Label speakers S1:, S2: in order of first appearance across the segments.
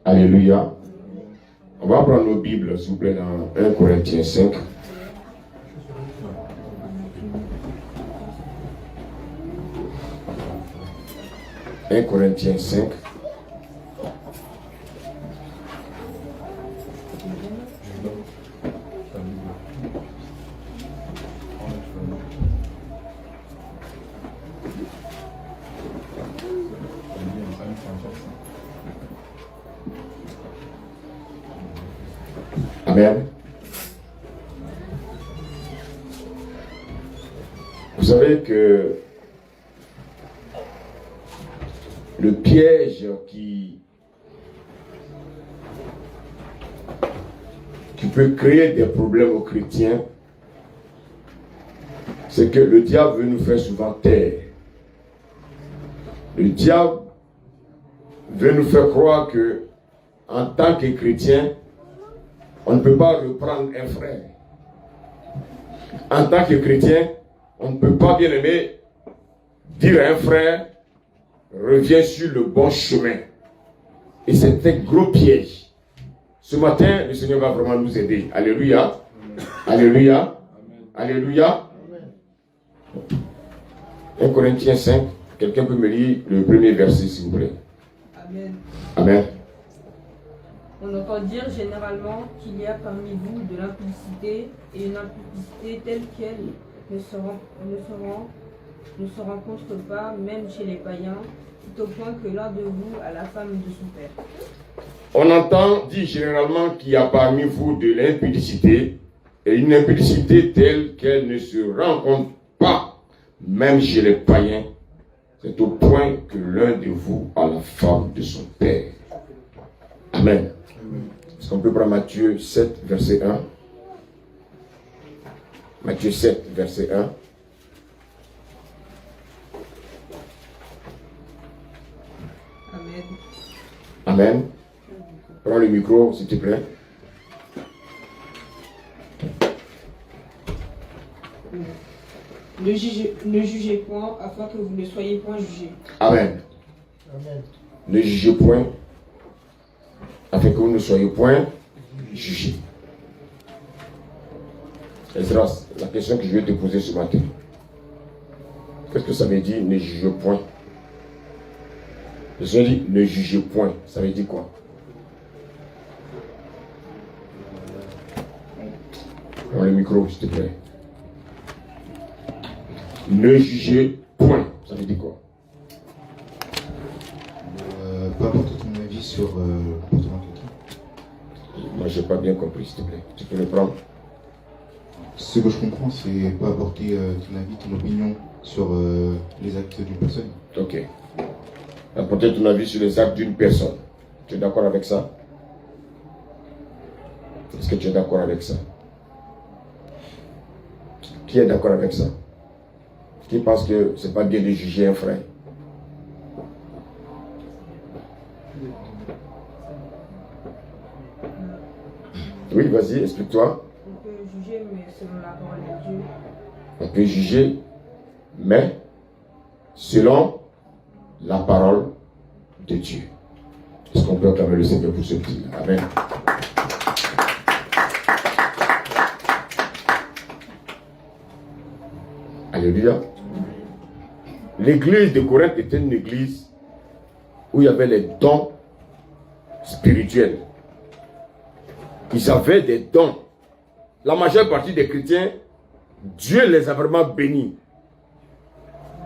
S1: Alléluia. On va prendre nos Bibles, s'il vous plaît, dans 1 Corinthiens 5. « 1 Corinthiens 5. » Amen. Vous savez que le piège qui peut créer des problèmes aux chrétiens, c'est que le diable veut nous faire souvent taire. Le diable veut nous faire croire que, en tant que chrétien, on ne peut pas reprendre un frère. En tant que chrétien, on ne peut pas, bien aimé, dire à un frère, reviens sur le bon chemin. Et c'est un gros piège. Ce matin, le Seigneur va vraiment nous aider. Alléluia. Alléluia. Alléluia. 1 Corinthiens 5. Quelqu'un peut me lire le premier verset, s'il vous plaît.
S2: Amen.
S1: Amen.
S2: On entend dire généralement qu'il y a parmi vous de l'impudicité, et une impudicité telle qu'elle ne se rencontre pas, même chez les païens, tout au point que l'un de vous a la femme de son père.
S1: On entend dire généralement qu'il y a parmi vous de l'impudicité, et une impudicité telle qu'elle ne se rencontre pas, même chez les païens. C'est au point que l'un de vous a la femme de son père. Amen. Est-ce qu'on peut prendre Matthieu 7, verset 1? Matthieu 7, verset 1.
S2: Amen.
S1: Amen. Prends le micro, s'il te plaît.
S2: Ne jugez point, afin que vous ne soyez point jugés.
S1: Amen.
S3: Amen.
S1: Ne jugez point, afin que vous ne soyez point jugés. Esdras, la question que je vais te poser ce matin. Qu'est-ce que ça veut dire, ne jugez point? Le Seigneur dit, ne jugez point. Ça veut dire quoi? Prends le micro, s'il te plaît. Ne jugez point. Ça veut dire quoi?
S4: Pas apporter ton avis sur le comportement de quelqu'un.
S1: Moi, je n'ai pas bien compris, s'il te plaît. Tu peux le prendre?
S4: Ce que je comprends, c'est pas apporter ton avis, ton opinion sur les actes d'une personne.
S1: Ok. Apporter ton avis sur les actes d'une personne. Tu es d'accord avec ça? Est-ce que tu es d'accord avec ça? Qui est d'accord avec ça? Qui pense que c'est pas bien de juger un frère? Oui, vas-y, explique-toi.
S2: On peut juger, mais selon la parole de Dieu.
S1: On peut juger, mais selon la parole de Dieu. Est-ce qu'on peut acclamer le Seigneur pour ce petit? Amen. Alléluia. L'église de Corinthe était une église où il y avait les dons spirituels. Ils avaient des dons. La majeure partie des chrétiens, Dieu les a vraiment bénis.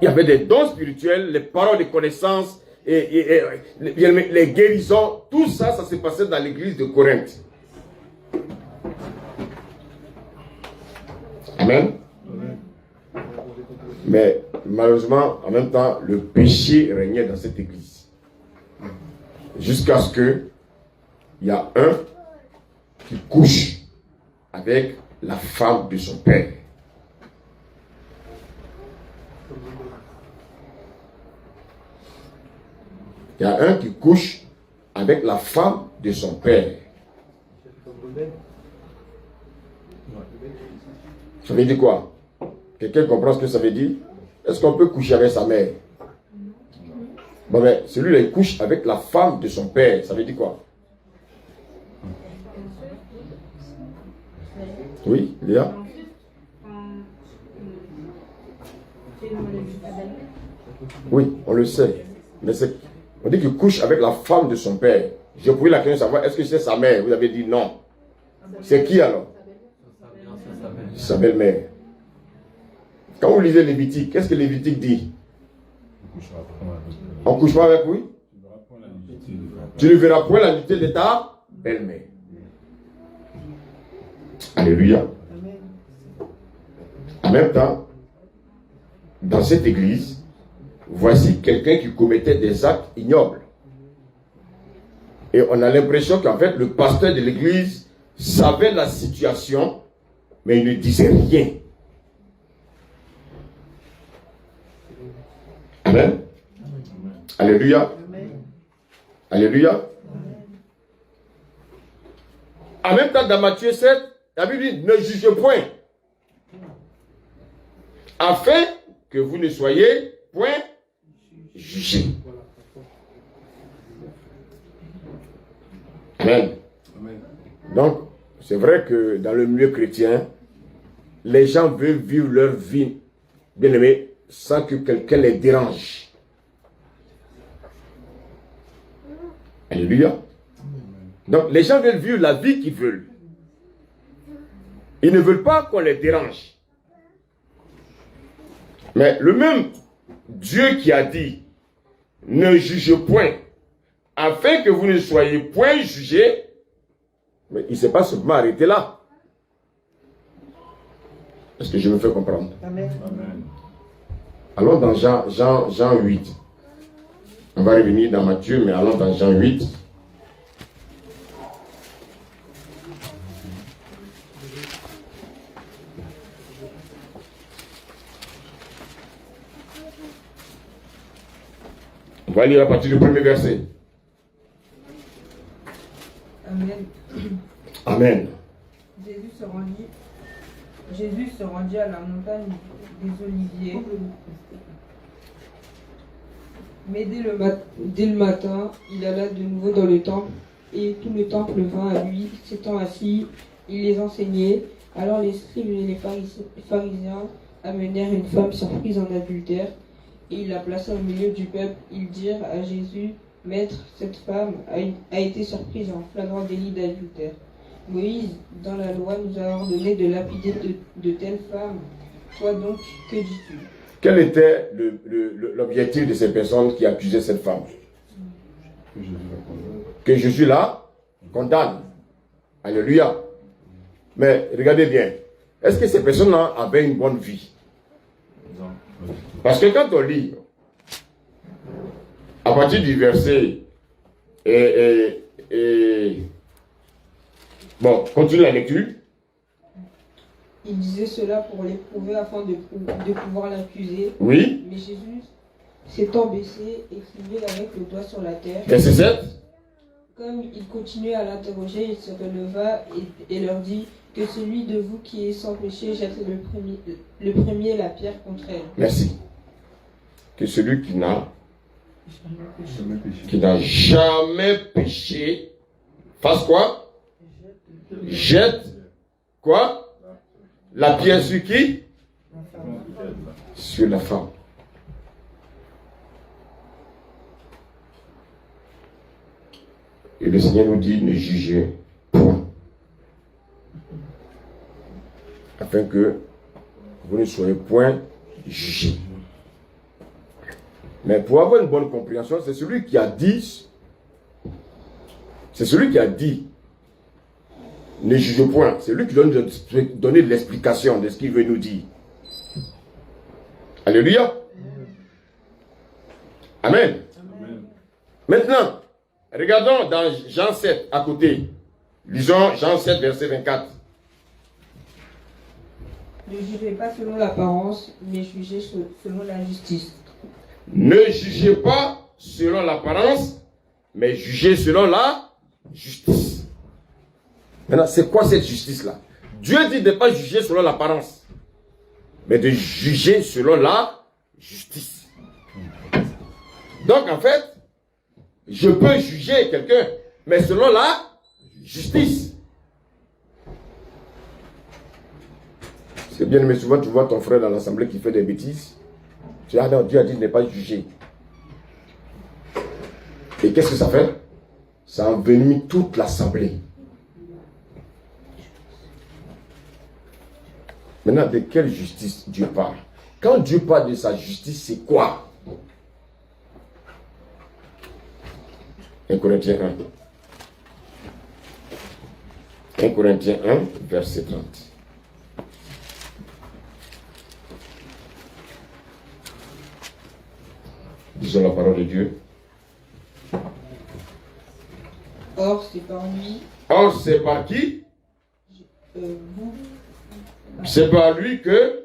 S1: Il y avait des dons spirituels, les paroles de connaissance, et les guérisons. Tout ça, ça s'est passé dans l'église de Corinthe. Amen. Mais malheureusement, en même temps, le péché régnait dans cette église. Jusqu'à ce que il y a un qui couche avec la femme de son père. Il y a un qui couche avec la femme de son père. Ça veut dire quoi? Quelqu'un comprend ce que ça veut dire? Est-ce qu'on peut coucher avec sa mère? Bon, mais celui-là, il couche avec la femme de son père. Ça veut dire quoi? Oui, Léa? Oui, on le sait. Mais on dit qu'il couche avec la femme de son père. J'ai posé la question de savoir, est-ce que c'est sa mère? Vous avez dit non. C'est qui alors? Sa belle-mère. Quand vous lisez Lévitique, qu'est-ce que Lévitique dit? On couche pas avec lui? Tu ne verras point la nudité de ta belle-mère. Alléluia. En même temps, dans cette église, voici quelqu'un qui commettait des actes ignobles. Et on a l'impression qu'en fait, le pasteur de l'église savait la situation, mais il ne disait rien. Amen. Alléluia. Alléluia. En même temps, dans Matthieu 7, la Bible dit, ne jugez point, afin que vous ne soyez point jugés. Amen. Donc, c'est vrai que dans le milieu chrétien, les gens veulent vivre leur vie, bien aimé, sans que quelqu'un les dérange. Alléluia. Donc, les gens veulent vivre la vie qu'ils veulent. Ils ne veulent pas qu'on les dérange. Mais le même Dieu qui a dit, ne jugez point, afin que vous ne soyez point jugés, mais il ne s'est pas seulement arrêté là. Est-ce que je me fais comprendre? Amen. Allons dans Jean 8. On va revenir dans Matthieu, mais allons dans Jean 8. On va lire à partir du premier verset.
S2: Amen.
S1: Amen.
S2: Jésus se rendit à la montagne des Oliviers. Mais dès le matin, il alla de nouveau dans le temple, et tout le temple vint à lui, s'étant assis, il les enseignait. Alors les scribes et les pharisiens amenèrent une femme surprise en adultère, et ils la plaça au milieu du peuple. Ils dirent à Jésus, « Maître, cette femme a été surprise en flagrant délit d'adultère. Moïse, dans la loi, nous a ordonné de lapider de telles femmes. Toi donc, que dis-tu »
S1: Quel était l'objectif de ces personnes qui accusaient cette femme? Que Jésus la condamne. Alléluia. Mais regardez bien. Est-ce que ces personnes-là avaient une bonne vie? Parce que quand on lit, à partir du verset, bon, continue la lecture.
S2: Il disait cela pour l'éprouver afin de pouvoir l'accuser.
S1: Oui.
S2: Mais Jésus s'étant baissé, écrivait avec le doigt sur la terre.
S1: Verset 7.
S2: Comme il continuait à l'interroger, il se releva et leur dit, que celui de vous qui est sans péché jette le premier la pierre contre elle.
S1: Merci. Que celui qui n'a jamais péché fasse quoi? Jette quoi? La pierre sur qui? Sur la femme. Et le Seigneur nous dit, ne jugez point. Afin que vous ne soyez point jugés. Mais pour avoir une bonne compréhension, c'est celui qui a dit, ne jugez point. C'est lui qui doit nous donner de l'explication de ce qu'il veut nous dire. Alléluia. Amen. Amen. Maintenant, regardons dans Jean 7 à côté. Lisons Jean 7, verset 24.
S2: Ne jugez pas selon l'apparence, mais jugez selon la justice.
S1: Ne jugez pas selon l'apparence, mais jugez selon la justice. Maintenant, c'est quoi cette justice-là? Dieu dit de ne pas juger selon l'apparence, mais de juger selon la justice. Donc, en fait, je peux juger quelqu'un, mais selon la justice. C'est bien, mais souvent tu vois ton frère dans l'assemblée qui fait des bêtises. Tu dis, ah non, Dieu a dit de ne pas juger. Et qu'est-ce que ça fait? Ça envenime toute l'assemblée. Maintenant, de quelle justice Dieu parle? Quand Dieu parle de sa justice, c'est quoi? 1 Corinthiens 1. 1 Corinthiens 1, verset 30. Disons la parole de Dieu.
S2: Or, c'est par lui.
S1: Or, c'est par qui?
S2: Vous.
S1: C'est par lui que.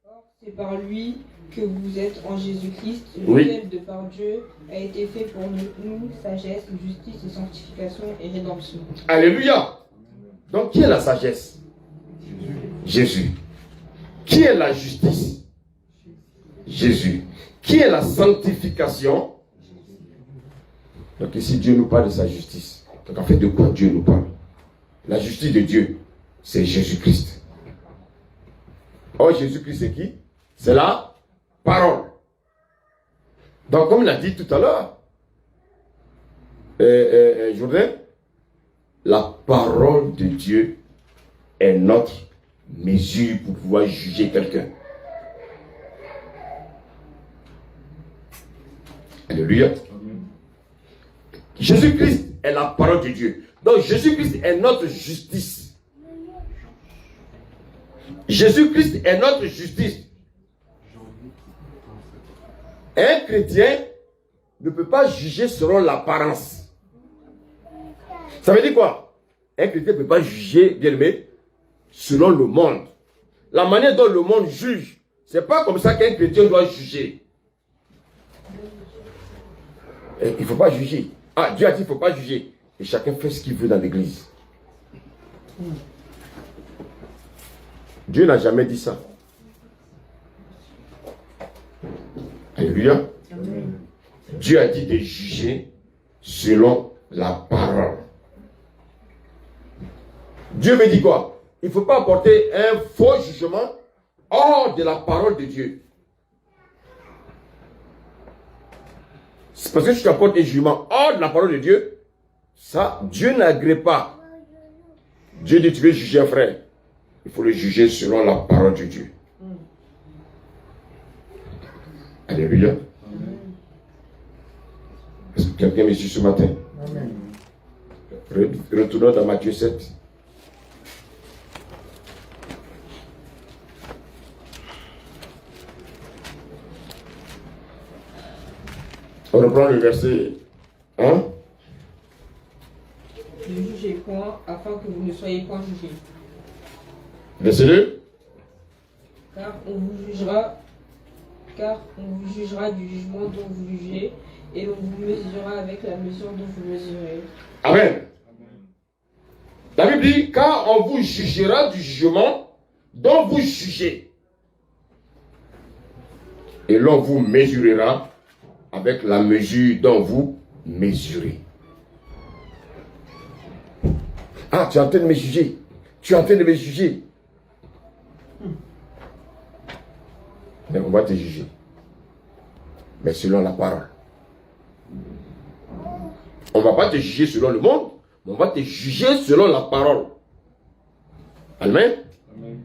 S2: Or, c'est par lui que vous êtes en Jésus-Christ,
S1: Oui.
S2: lequel de par Dieu a été fait pour nous sagesse, justice et sanctification et rédemption.
S1: Alléluia. Donc, qui est la sagesse? Jésus. Qui est la justice? Jésus. Qui est la sanctification? Donc ici, Dieu nous parle de sa justice. Donc en fait, de quoi Dieu nous parle? La justice de Dieu, c'est Jésus-Christ. Or, Jésus-Christ, c'est qui? C'est la parole. Donc, comme il a dit tout à l'heure, Jourdain, la parole de Dieu est notre mesure pour pouvoir juger quelqu'un. Alléluia. Jésus-Christ est la parole de Dieu. Donc Jésus-Christ est notre justice. Jésus-Christ est notre justice. Un chrétien ne peut pas juger selon l'apparence. Ça veut dire quoi? Un chrétien ne peut pas juger, bien aimé, selon le monde. La manière dont le monde juge, c'est pas comme ça qu'un chrétien doit juger. Et il ne faut pas juger. Ah, Dieu a dit qu'il ne faut pas juger. Et chacun fait ce qu'il veut dans l'église. Dieu n'a jamais dit ça. Alléluia. Dieu a dit de juger selon la parole. Dieu me dit quoi? Il ne faut pas apporter un faux jugement hors de la parole de Dieu. C'est parce que si tu apportes un jugement hors de la parole de Dieu, ça, Dieu n'agrée pas. Dieu dit, tu veux juger un frère. Il faut le juger selon la parole de Dieu. Alléluia. Est-ce que quelqu'un me suit ce matin? Amen. Retournons dans Matthieu 7. On reprend le verset 1.
S2: Ne jugez point, afin que vous ne soyez point jugés.
S1: Verset 2.
S2: Car on vous jugera du jugement dont vous jugez, et on vous mesurera avec la mesure dont vous mesurez.
S1: Amen. La Bible dit, car on vous jugera du jugement dont vous jugez, et l'on vous mesurera avec la mesure dont vous mesurez. Ah, tu es en train de me juger. Tu es en train de me juger. Mais on va te juger. Mais selon la parole. On ne va pas te juger selon le monde, mais on va te juger selon la parole. Amen. Amen.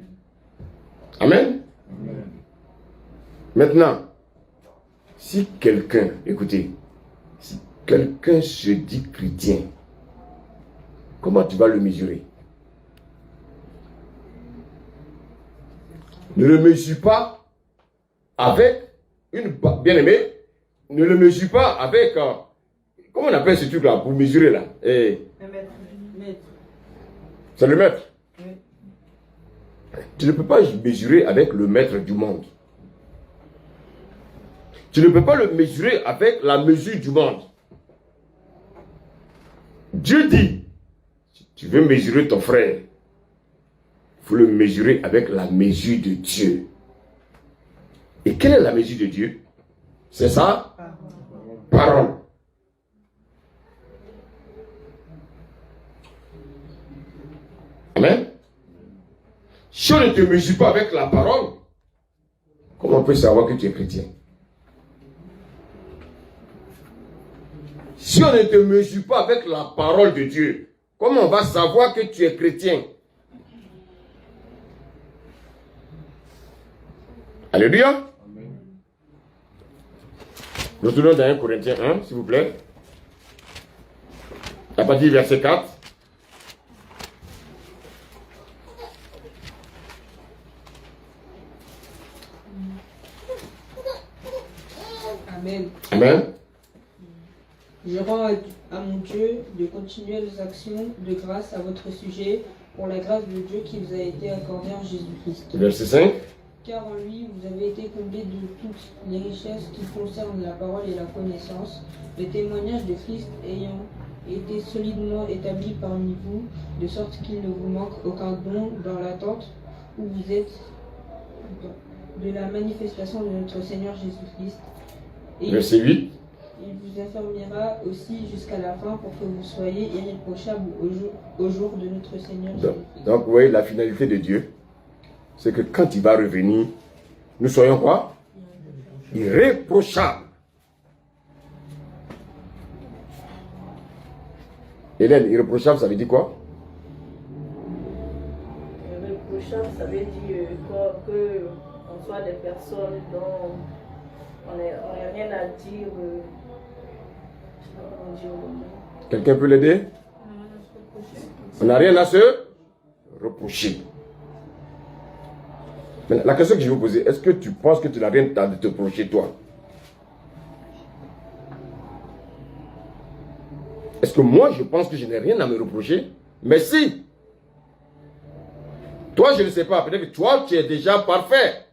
S1: Amen. Amen. Maintenant, si quelqu'un, écoutez, si quelqu'un se dit chrétien, comment tu vas le mesurer? Ne le mesure pas avec une... Bien aimé, ne le mesure pas avec... comment on appelle ce truc-là pour mesurer là?
S2: Un mètre.
S1: C'est le mètre.
S2: Oui.
S1: Tu ne peux pas mesurer avec le mètre du monde. Tu ne peux pas le mesurer avec la mesure du monde. Dieu dit, si tu veux mesurer ton frère, il faut le mesurer avec la mesure de Dieu. Et quelle est la mesure de Dieu? C'est sa parole. Amen. Si on ne te mesure pas avec la parole, comment on peut savoir que tu es chrétien? Si on ne te mesure pas avec la parole de Dieu, comment on va savoir que tu es chrétien? Alléluia. Nous tournons dans 1 Corinthiens 1, s'il vous plaît. À partir du verset 4.
S2: Amen.
S1: Amen.
S2: Je rends à mon Dieu de continuelles actions de grâce à votre sujet pour la grâce de Dieu qui vous a été accordée en Jésus-Christ.
S1: Verset 5.
S2: Car en lui, vous avez été comblés de toutes les richesses qui concernent la parole et la connaissance, le témoignage de Christ ayant été solidement établi parmi vous, de sorte qu'il ne vous manque aucun don dans l'attente où vous êtes de la manifestation de notre Seigneur Jésus-Christ. Et
S1: Verset 8.
S2: il vous affermira aussi jusqu'à la fin pour que vous soyez irréprochables au jour de notre Seigneur Jésus-Christ.
S1: Donc, vous voyez, la finalité de Dieu, c'est que quand il va revenir, nous soyons quoi? Irréprochables. Hélène, irréprochable, ça veut dire quoi?
S3: Irréprochable, ça veut dire qu'on soit des personnes dont on n'a rien à dire.
S1: Quelqu'un peut l'aider? On n'a rien à se reprocher. Mais la question que je vais vous poser, est-ce que tu penses que tu n'as rien à te reprocher, toi? Est-ce que moi, je pense que je n'ai rien à me reprocher? Mais si. Toi, je ne sais pas. Peut-être que toi, tu es déjà parfait.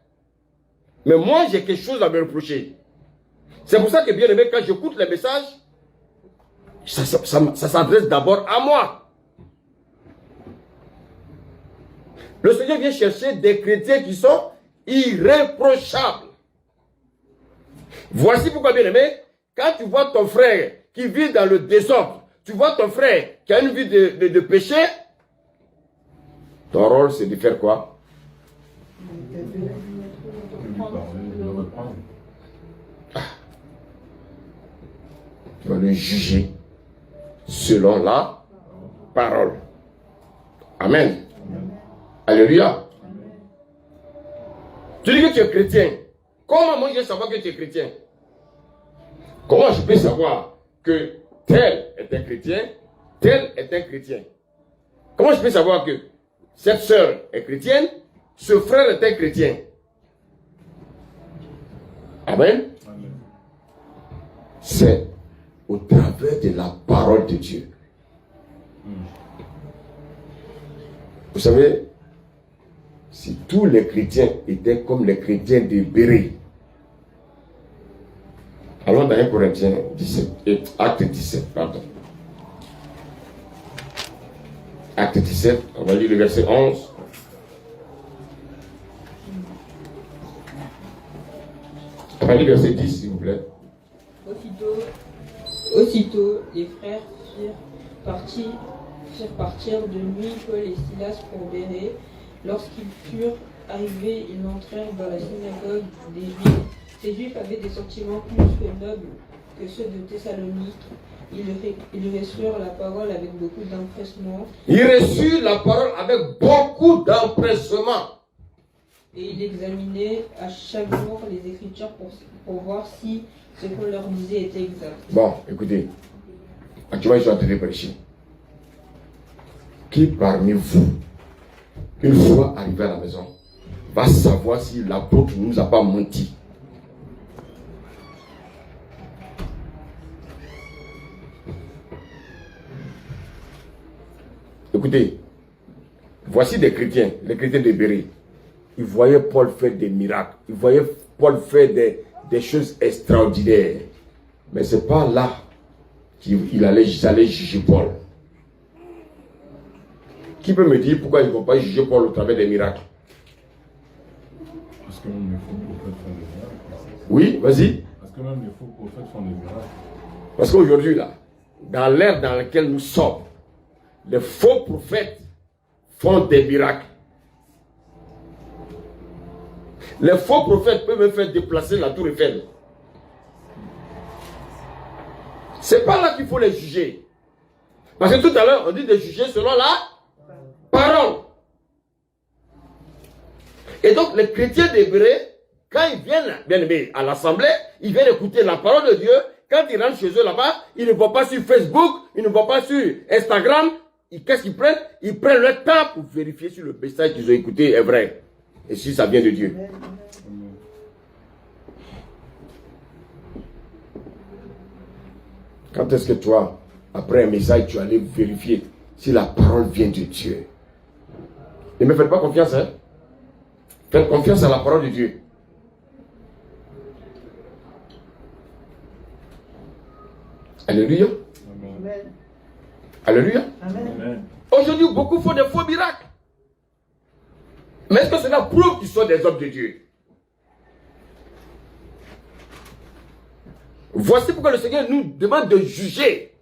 S1: Mais moi, j'ai quelque chose à me reprocher. C'est pour ça que, bien aimé, quand j'écoute les messages, ça s'adresse d'abord à moi. Le Seigneur vient chercher des chrétiens qui sont irréprochables. Voici pourquoi, bien aimé, quand tu vois ton frère qui vit dans le désordre, tu vois ton frère qui a une vie de péché, ton rôle c'est de faire quoi? Tu vas le juger selon la parole. Amen. Alléluia. Tu dis que tu es chrétien. Comment moi je vais savoir que tu es chrétien? Comment je peux savoir que tel est un chrétien, tel est un chrétien? Comment je peux savoir que cette sœur est chrétienne, ce frère est un chrétien? Amen. C'est au travers de la parole de Dieu. Vous savez, si tous les chrétiens étaient comme les chrétiens de Bérée, allons dans 1 Corinthiens 17, acte 17, pardon. Acte 17, on va lire le verset 11. On va lire le verset 10, s'il vous plaît.
S2: Aussitôt, les frères firent partir de nuit Paul et Silas pour Bérée. Lorsqu'ils furent arrivés, ils entrèrent dans la synagogue des Juifs. Ces Juifs avaient des sentiments plus que nobles que ceux de Thessalonique. Ils reçurent la parole avec beaucoup d'empressement.
S1: Ils reçurent la parole avec beaucoup d'empressement.
S2: Et ils examinaient à chaque jour les Écritures pour voir si ce qu'on leur disait était exact.
S1: Bon, écoutez. Actuellement, je suis en train de prêcher. Qui parmi vous, une fois arrivé à la maison, va savoir si l'apôtre ne nous a pas menti? Écoutez, voici des chrétiens, les chrétiens de Bérée. Ils voyaient Paul faire des miracles. Ils voyaient Paul faire des choses extraordinaires. Mais ce n'est pas là qu'ils allaient juger Paul. Qui peut me dire pourquoi ils ne vont pas juger Paul au travers des miracles?
S5: Parce que même les faux prophètes font des miracles.
S1: Oui, vas-y.
S5: Parce que même les faux prophètes font des miracles.
S1: Parce qu'aujourd'hui, là, dans l'ère dans laquelle nous sommes, les faux prophètes font des miracles. Les faux prophètes peuvent même faire déplacer la tour Eiffel. C'est pas là qu'il faut les juger. Parce que tout à l'heure, on dit de juger selon la parole. Et donc, les chrétiens d'Hébreu, quand ils viennent, bien aimés, à l'assemblée, ils viennent écouter la parole de Dieu. Quand ils rentrent chez eux là-bas, ils ne vont pas sur Facebook, ils ne vont pas sur Instagram. Qu'est-ce qu'ils prennent? Ils prennent leur temps pour vérifier si le message qu'ils ont écouté est vrai. Et si ça vient de Dieu. Quand est-ce que toi, après un message, tu allais vérifier si la parole vient de Dieu? Ne me faites pas confiance, hein? Faites confiance à la parole de Dieu. Alléluia.
S3: Amen.
S1: Alléluia.
S3: Amen.
S1: Aujourd'hui, beaucoup font des faux miracles. Mais est-ce que cela prouve qu'ils sont des hommes de Dieu? Voici pourquoi le Seigneur nous demande de juger.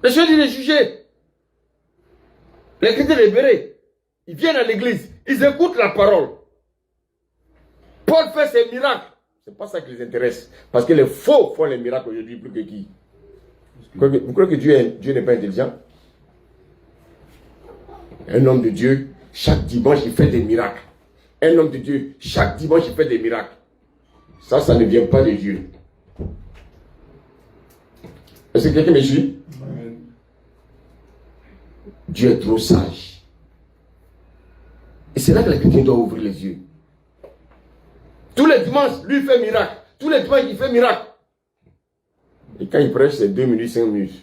S1: Le Seigneur dit de juger. Les chrétiens libérés, ils viennent à l'église, ils écoutent la parole. Paul fait ses miracles. C'est pas ça qui les intéresse. Parce que les faux font les miracles aujourd'hui plus que qui? Vous croyez que Dieu n'est pas intelligent? Un homme de Dieu, chaque dimanche, il fait des miracles. Un homme de Dieu, chaque dimanche, il fait des miracles. Ça ne vient pas de Dieu. Est-ce que quelqu'un me suit?
S5: Amen.
S1: Dieu est trop sage. Et c'est là que les chrétiens doivent ouvrir les yeux. Tous les dimanches, lui il fait miracle. Tous les dimanches, il fait miracle. Et quand il prêche, c'est 2 minutes, 5 minutes.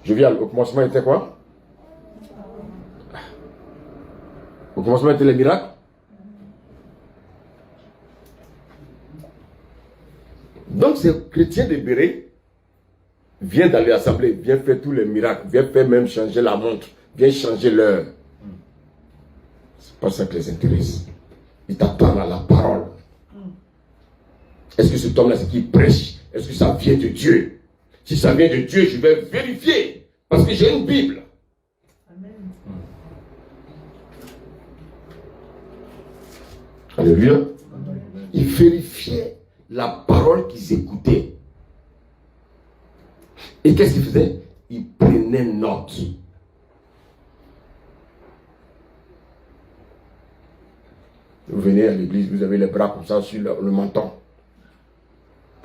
S1: Je viens, au commencement, il était quoi? Au commencement, il était les miracles. Donc, ces chrétiens de Béret viennent dans l'assemblée, viennent faire tous les miracles, viennent faire même changer la montre, viennent changer l'heure. C'est pas ça qui les intéresse. Ils t'attendent à la parole. Est-ce que cet homme-là, c'est qui prêche? Est-ce que ça vient de Dieu? Si ça vient de Dieu, je vais vérifier. Parce que j'ai une Bible.
S3: Amen.
S1: Alléluia. Ils vérifiaient la parole qu'ils écoutaient. Et qu'est-ce qu'ils faisaient? Ils prenaient note. Vous venez à l'église, vous avez les bras comme ça sur le menton.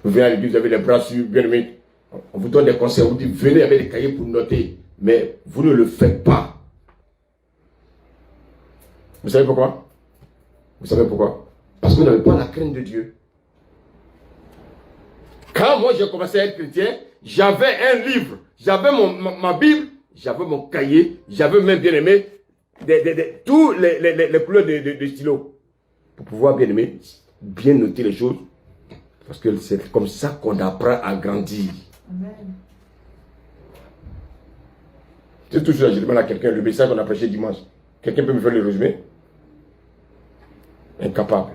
S1: Vous venez à l'église, vous avez les bras sur bien aimé. On vous donne des conseils, on vous dit venez avec des cahiers pour noter. Mais vous ne le faites pas. Vous savez pourquoi? Vous savez pourquoi? Parce que vous n'avez pas la crainte de Dieu. Quand moi j'ai commencé à être chrétien, j'avais un livre, j'avais ma Bible, j'avais mon cahier, j'avais même bien aimé tous les couleurs de stylo. Pour pouvoir bien aimer, bien noter les choses. Parce que c'est comme ça qu'on apprend à grandir.
S3: Amen.
S1: C'est tout ça, je demande à quelqu'un le message qu'on a prêché dimanche. Quelqu'un peut me faire le résumé? Incapable.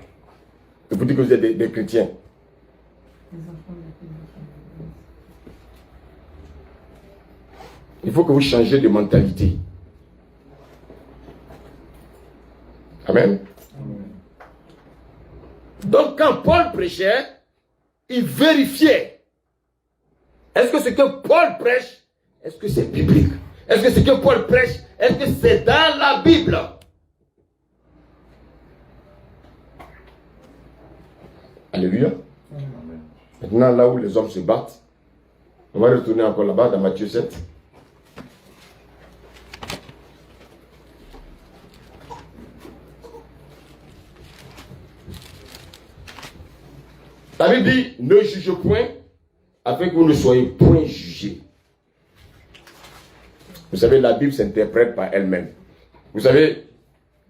S1: Et vous dites que vous êtes des chrétiens. Il faut que vous changez de mentalité. Amen. Donc quand Paul prêchait, il vérifiait. Est-ce que ce que Paul prêche, est-ce que c'est biblique? Est-ce que ce que Paul prêche, est-ce que c'est dans la Bible? Alléluia. Maintenant, là où les hommes se battent, on va retourner encore là-bas dans Matthieu 7. La Bible dit, ne jugez point, afin que vous ne soyez point jugés. Vous savez, la Bible s'interprète par elle-même. Vous savez,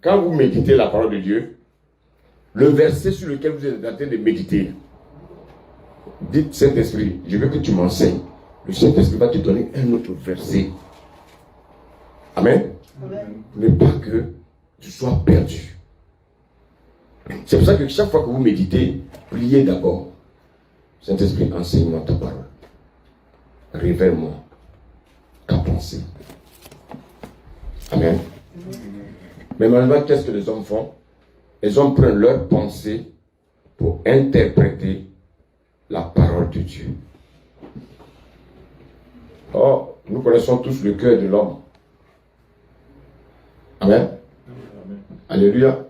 S1: quand vous méditez la parole de Dieu, le verset sur lequel vous êtes en train de méditer, dites Saint-Esprit, je veux que tu m'enseignes. Le Saint-Esprit va te donner un autre verset. Amen.
S3: Amen.
S1: Mais pas que tu sois perdu. C'est pour ça que chaque fois que vous méditez, priez d'abord. Saint-Esprit, enseigne-moi ta parole. Révèle-moi ta pensée. Amen. Mais malheureusement, qu'est-ce que les hommes font? Les hommes prennent leur pensée pour interpréter la parole de Dieu. Or, nous connaissons tous le cœur de l'homme. Amen. Alléluia.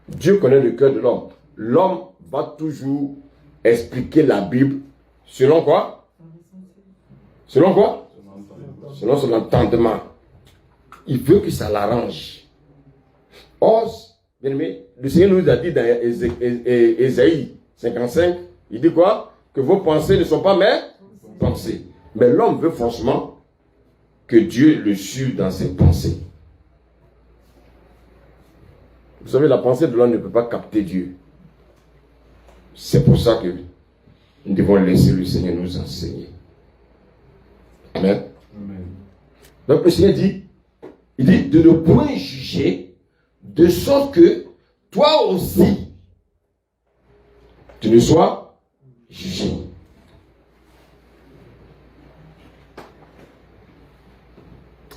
S1: Dieu connaît le cœur de l'homme. L'homme va toujours expliquer la Bible selon quoi? Selon quoi? Selon son entendement. Il veut que ça l'arrange. Or, bien aimé, le Seigneur nous a dit dans Ésaïe 55, il dit quoi? Que vos pensées ne sont pas mes pensées. Mais l'homme veut forcément que Dieu le suive dans ses pensées. Vous savez, la pensée de l'homme ne peut pas capter Dieu. C'est pour ça que nous devons laisser le Seigneur nous enseigner. Amen.
S5: Amen.
S1: Donc le Seigneur dit, il dit de ne point juger, de sorte que toi aussi, tu ne sois jugé.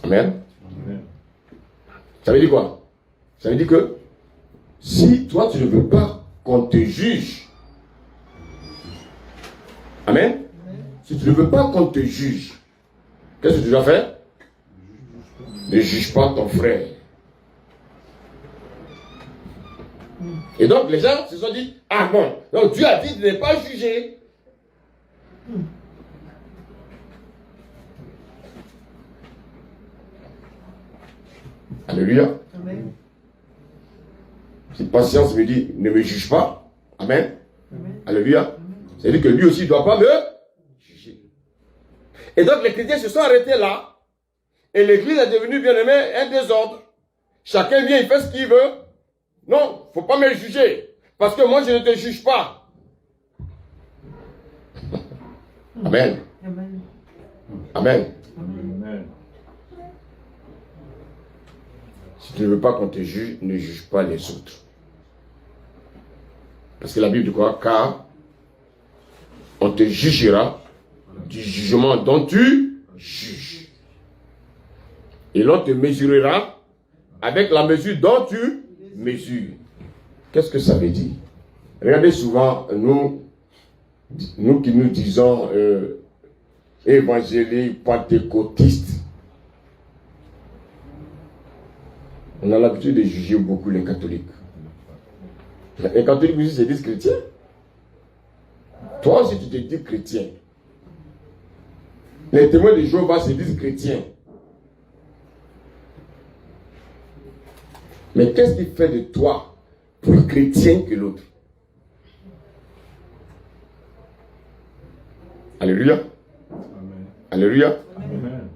S1: Amen.
S5: Amen.
S1: Ça veut dire quoi? Ça veut dire que si toi tu ne veux pas qu'on te juge, amen. Si tu ne veux pas qu'on te juge, qu'est-ce que tu dois faire? Ne juge pas ton frère. Et donc les gens se sont dit, ah bon, donc Dieu a dit de ne pas juger. Alléluia.
S3: Amen.
S1: Si patience me dit, ne me juge pas. Amen.
S3: Amen.
S1: Alléluia. C'est-à-dire que lui aussi ne doit pas me juger. Et donc les chrétiens se sont arrêtés là. Et l'église est devenue, bien aimé, un désordre. Chacun vient, il fait ce qu'il veut. Non, il ne faut pas me juger. Parce que moi, je ne te juge pas. Amen.
S3: Amen.
S1: Amen.
S5: Amen.
S1: Si tu ne veux pas qu'on te juge, ne juge pas les autres. Parce que la Bible dit quoi? Car on te jugera du jugement dont tu juges. Et l'on te mesurera avec la mesure dont tu mesures. Qu'est-ce que ça veut dire? Regardez souvent, nous qui nous disons évangéliques, pentecôtistes, on a l'habitude de juger beaucoup les catholiques. Les catholiques aussi se disent chrétiens. Toi aussi tu te dis chrétien. Les témoins de Jéhovah se disent chrétiens. Mais qu'est-ce qui fait de toi plus chrétien que l'autre? Alléluia.
S5: Amen.
S1: Alléluia.
S5: Amen.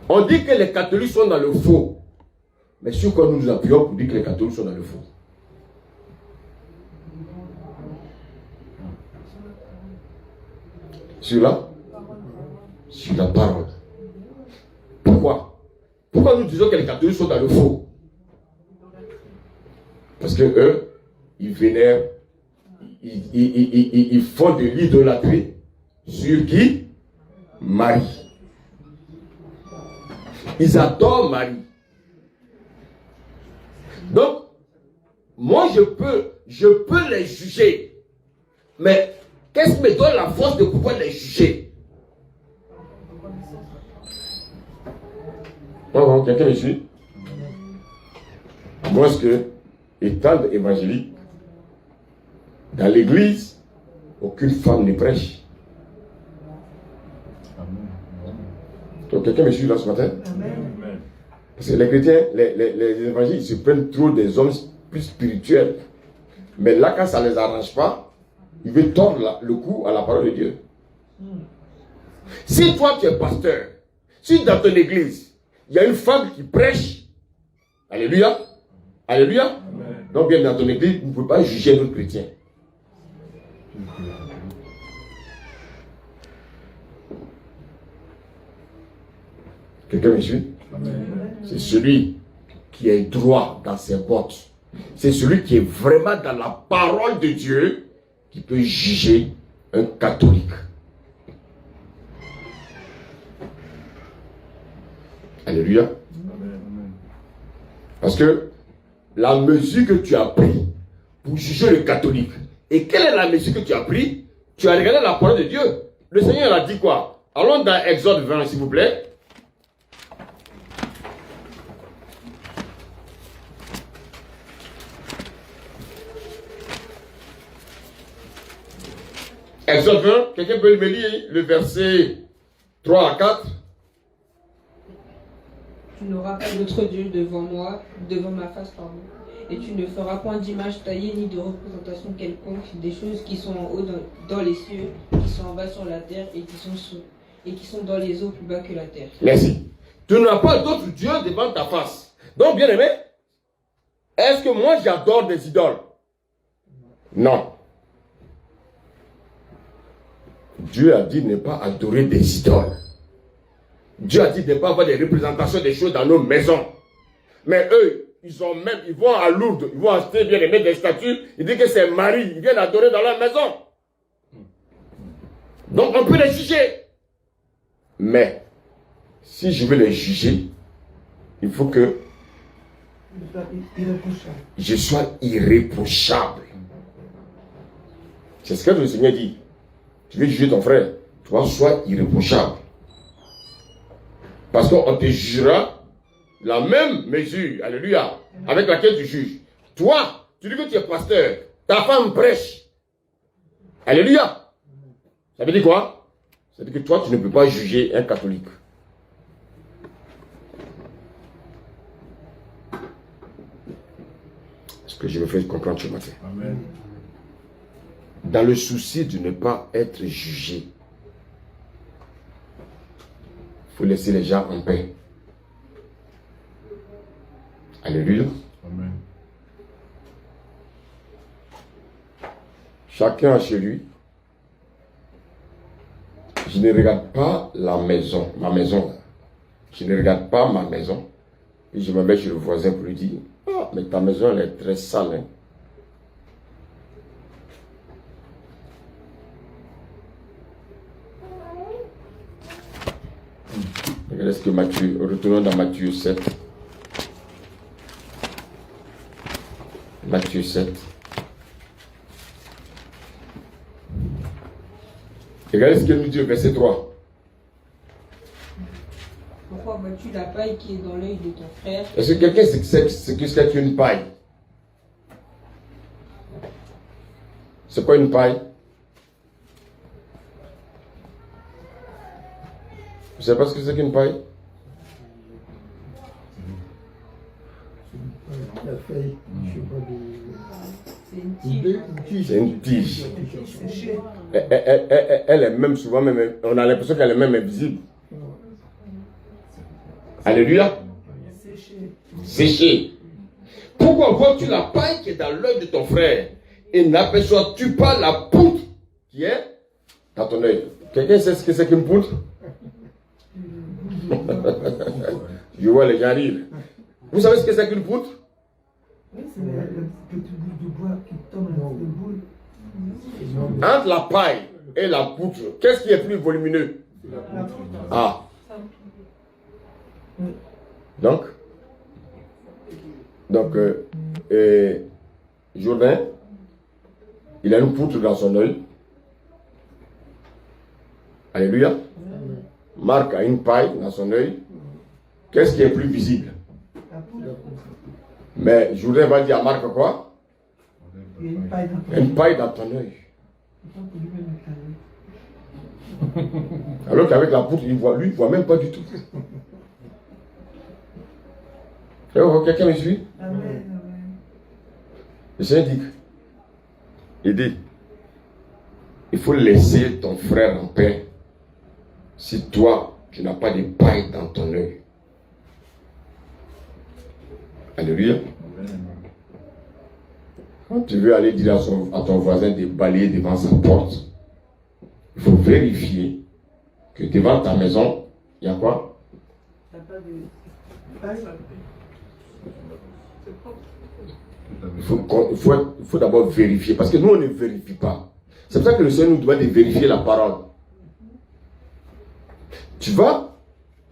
S1: On dit que les catholiques sont dans le faux. Mais sur quoi nous nous appuyons pour dire que les catholiques sont dans le faux? Sur la parole. Pourquoi? Pourquoi nous disons que les catholiques sont dans le faux? Parce que eux, ils vénèrent, ils font de l'idolâtrie sur qui? Marie. Ils adorent Marie. Donc, moi je peux les juger. Mais qu'est-ce qui me donne la force de pouvoir les juger? Oh, quelqu'un me suit? Moi, ce que, étant évangélique, dans l'église, aucune femme ne prêche.
S5: Amen.
S1: Donc, quelqu'un me suit là ce matin?
S3: Amen.
S5: Amen.
S1: Parce que les chrétiens, les évangéliques, ils se prennent trop des hommes plus spirituels. Mais là, quand ça ne les arrange pas, ils veulent tordre le cou à la parole de Dieu. Si toi, tu es pasteur, si dans ton église, il y a une femme qui prêche, alléluia, alléluia,
S5: Amen.
S1: donc bien dans ton église, vous ne pouvez pas juger d'autres chrétiens. Quelqu'un me suit?
S5: Amen.
S1: C'est celui qui est droit dans ses bottes. C'est celui qui est vraiment dans la parole de Dieu qui peut juger un catholique. Alléluia.
S5: Amen.
S1: Parce que la mesure que tu as pris pour juger le catholique, et quelle est la mesure que tu as pris? Tu as regardé la parole de Dieu. Le Seigneur a dit quoi? Allons dans Exode 20, s'il vous plaît. Exode 20, quelqu'un peut me lire le verset 3 à 4.
S2: Tu n'auras pas d'autre Dieu devant moi, devant ma face, pardon. Et tu ne feras point d'image taillée ni de représentation quelconque des choses qui sont en haut dans les cieux, qui sont en bas sur la terre et qui sont dans les eaux plus bas que la terre.
S1: Merci. Tu n'auras pas d'autre Dieu devant ta face. Donc, bien aimé, est-ce que moi j'adore des idoles? Non. Dieu a dit ne pas adorer des idoles. Dieu a dit de ne pas avoir des représentations des choses dans nos maisons. Mais eux, ils vont à Lourdes, ils vont acheter bien aimé des statues, ils disent que c'est Marie, ils viennent adorer dans leur maison. Donc on peut les juger. Mais, si je veux les juger, il faut que je sois irréprochable. C'est ce que le Seigneur dit. Tu veux juger ton frère, toi sois irréprochable. Parce qu'on te jugera la même mesure, alléluia, avec laquelle tu juges. Toi, tu dis que tu es pasteur, ta femme prêche. Alléluia. Ça veut dire quoi? Ça veut dire que toi, tu ne peux pas juger un catholique. Ce que je me fais comprendre ce matin.
S5: Amen.
S1: Dans le souci de ne pas être jugé, il faut laisser les gens en paix. Alléluia.
S5: Amen.
S1: Chacun a chez lui. Je ne regarde pas la maison, ma maison. Je ne regarde pas ma maison. Et je me mets chez le voisin pour lui dire, ah, mais ta maison elle est très sale. Hein. Regardez ce que Matthieu, retournons dans Matthieu 7. Matthieu 7. Regardez ce qu'il nous dit au verset 3.
S2: Pourquoi vois-tu la paille qui est dans l'œil de ton frère?
S1: Est-ce que quelqu'un sait ce que c'est qu'une paille? C'est quoi une paille? Vous ne savez pas ce que c'est qu'une paille?
S6: La feuille, je sais pas
S1: C'est une tige. Elle est même souvent, même, on a l'impression qu'elle est même invisible. Alléluia. Séchée. Pourquoi vois-tu la paille qui est dans l'œil de ton frère et n'aperçois-tu pas la poutre qui est dans ton œil? Quelqu'un sait ce que c'est qu'une poutre? Je vois les gens rire. Vous savez ce que c'est qu'une poutre?
S6: Oui, c'est le petit bout de bois qui tombe dans le boule.
S1: Entre la paille et la poutre, qu'est-ce qui est plus volumineux? Ah. Donc, Jourdain, il a une poutre dans son œil. Alléluia. Marc a une paille dans son œil. Qu'est-ce qui est plus visible? Mais Jourdain va dire à Marc quoi?
S6: Une paille dans ton
S1: Une paille dans ton œil. Alors qu'avec la poutre, lui, il ne voit même pas du tout. Quelqu'un me suit?
S6: Amen.
S1: Le Seigneur dit, il dit, il faut laisser ton frère en paix si toi, tu n'as pas de paille dans ton œil. Alléluia. Quand tu veux aller dire à ton voisin de balayer devant sa porte, il faut vérifier que devant ta maison, il y a quoi? Il faut d'abord vérifier, parce que nous, on ne vérifie pas. C'est pour ça que le Seigneur nous doit de vérifier la parole. Tu vas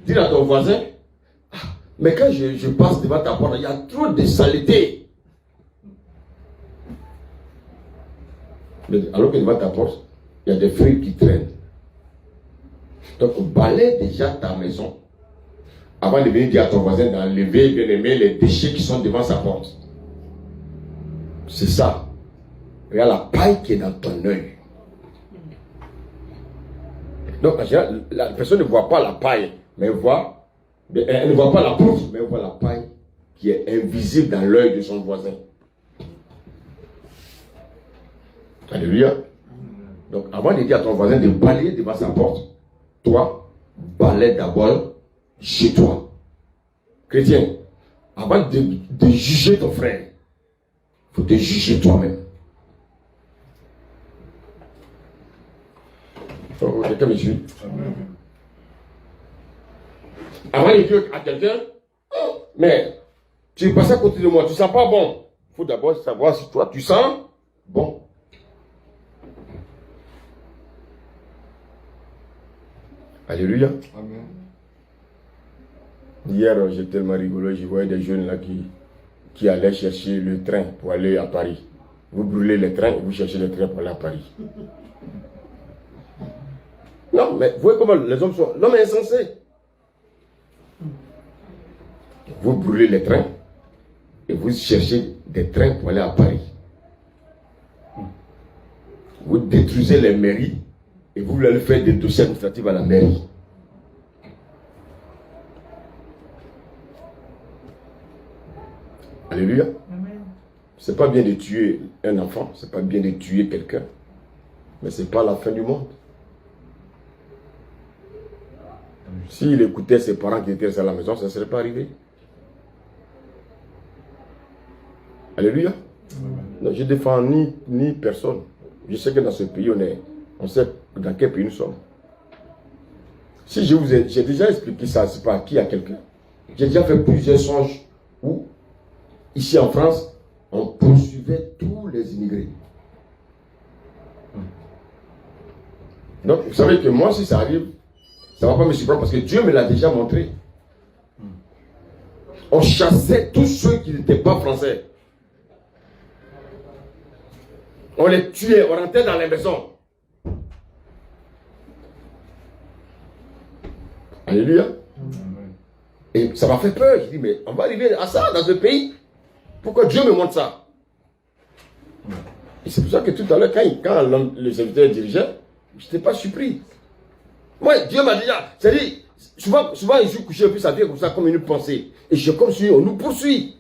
S1: dire à ton voisin, Mais quand je passe devant ta porte, il y a trop de saleté. Mais alors que devant ta porte, il y a des fruits qui traînent. Donc, balaie déjà ta maison avant de venir dire à ton voisin d'enlever, bien aimé, les déchets qui sont devant sa porte. C'est ça. Regarde la paille qui est dans ton œil. Donc, en général, la personne ne voit pas la paille, mais elle ne voit pas la poudre, mais elle voit la paille qui est invisible dans l'œil de son voisin. Alléluia. Donc, avant de dire à ton voisin de balayer devant sa porte, toi, balaye d'abord chez toi. Chrétien, avant de juger ton frère, il faut te juger toi-même. Oh, quelqu'un me suit? Avant de dire à quelqu'un, oh, mais tu es passé à côté de moi, tu ne sens pas bon. Il faut d'abord savoir si toi tu sens bon. Alléluia.
S4: Amen.
S1: Hier, j'étais tellement rigolo, je voyais des jeunes là qui allaient chercher le train pour aller à Paris. Vous brûlez les trains et vous cherchez le train pour aller à Paris. Non, mais vous voyez comment les hommes sont. L'homme est insensé. Vous brûlez les trains et vous cherchez des trains pour aller à Paris. Vous détruisez les mairies et vous voulez faire des dossiers administratifs à la mairie. Alléluia. C'est pas bien de tuer un enfant, c'est pas bien de tuer quelqu'un, mais c'est pas la fin du monde. S'il écoutait ses parents qui étaient à la maison, ça ne serait pas arrivé. Alléluia. Non, je ne défends ni personne. Je sais que dans ce pays, on sait dans quel pays nous sommes. Si j'ai déjà expliqué ça, c'est pas qui à quelqu'un. J'ai déjà fait plusieurs songes où, ici en France, on poursuivait tous les immigrés. Donc, vous savez que moi, si ça arrive, ça ne va pas me surprendre parce que Dieu me l'a déjà montré. On chassait tous ceux qui n'étaient pas français. On les tuait, on rentrait dans les maisons. Alléluia. Et ça m'a fait peur. Je dis, mais on va arriver à ça dans ce pays. Pourquoi Dieu me montre ça? Et c'est pour ça que tout à l'heure, quand le serviteur dirigeait, je n'étais pas surpris. Moi, Dieu m'a déjà, c'est-à-dire, souvent, je suis couché, puis ça vient comme ça, comme une pensée. Et je comme si on nous poursuit.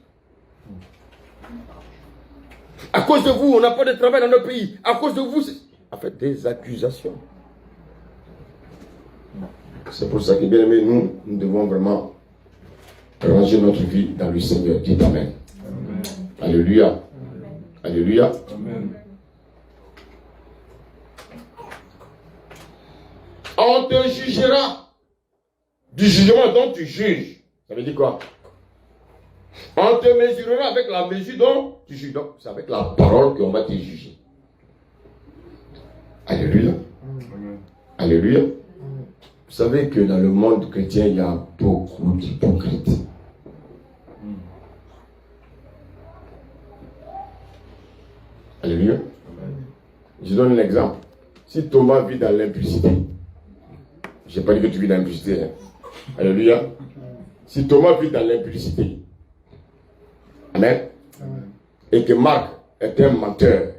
S1: À cause de vous, on n'a pas de travail dans notre pays. À cause de vous, c'est en fait des accusations. C'est pour ça que, bien aimé, nous devons vraiment ranger notre vie dans le Seigneur. Dites Amen. Amen. Alléluia. Amen. Alléluia. Amen. On te jugera du jugement dont tu juges. Ça veut dire quoi? On te mesurera avec la mesure dont tu juges. Donc, c'est avec la parole qu'on va te juger. Alléluia. Amen. Alléluia. Vous savez que dans le monde chrétien, il y a beaucoup d'hypocrites. Alléluia. Je donne un exemple. Si Thomas vit dans l'impudicité, je n'ai pas dit que tu vis dans l'impudicité. Hein. Alléluia. Si Thomas vit dans l'impudicité, Amen, et que Marc est un menteur,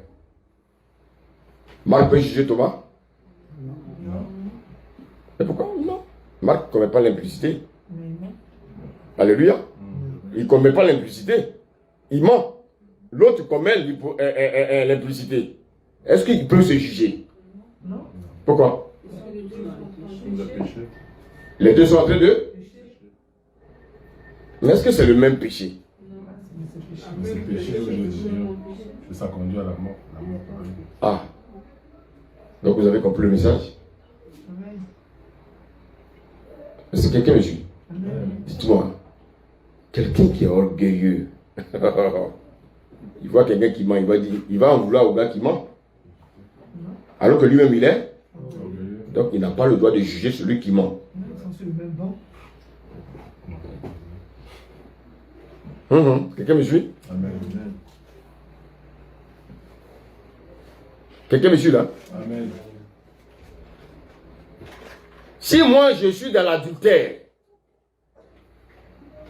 S1: Marc peut juger Thomas? Non. Et pourquoi? Non. Marc ne commet pas l'impudicité. Alléluia. Il ne commet pas l'impudicité. Il ment. L'autre commet l'impudicité. Est-ce qu'il peut se juger? Non. Pourquoi? Les deux sont en train de... Mais est-ce que c'est le même péché?
S5: C'est le péché, que ça conduit à la mort.
S1: Ah. Donc vous avez compris le message? Est-ce que quelqu'un me suit? Dites-moi. Quelqu'un qui est orgueilleux. Il voit quelqu'un qui ment, il va en vouloir au gars qui ment. Alors que lui-même il est. Donc il n'a pas le droit de juger celui qui ment. Quelqu'un me suit?
S5: Amen.
S1: Quelqu'un me suit là?
S5: Amen.
S1: Si moi je suis dans l'adultère,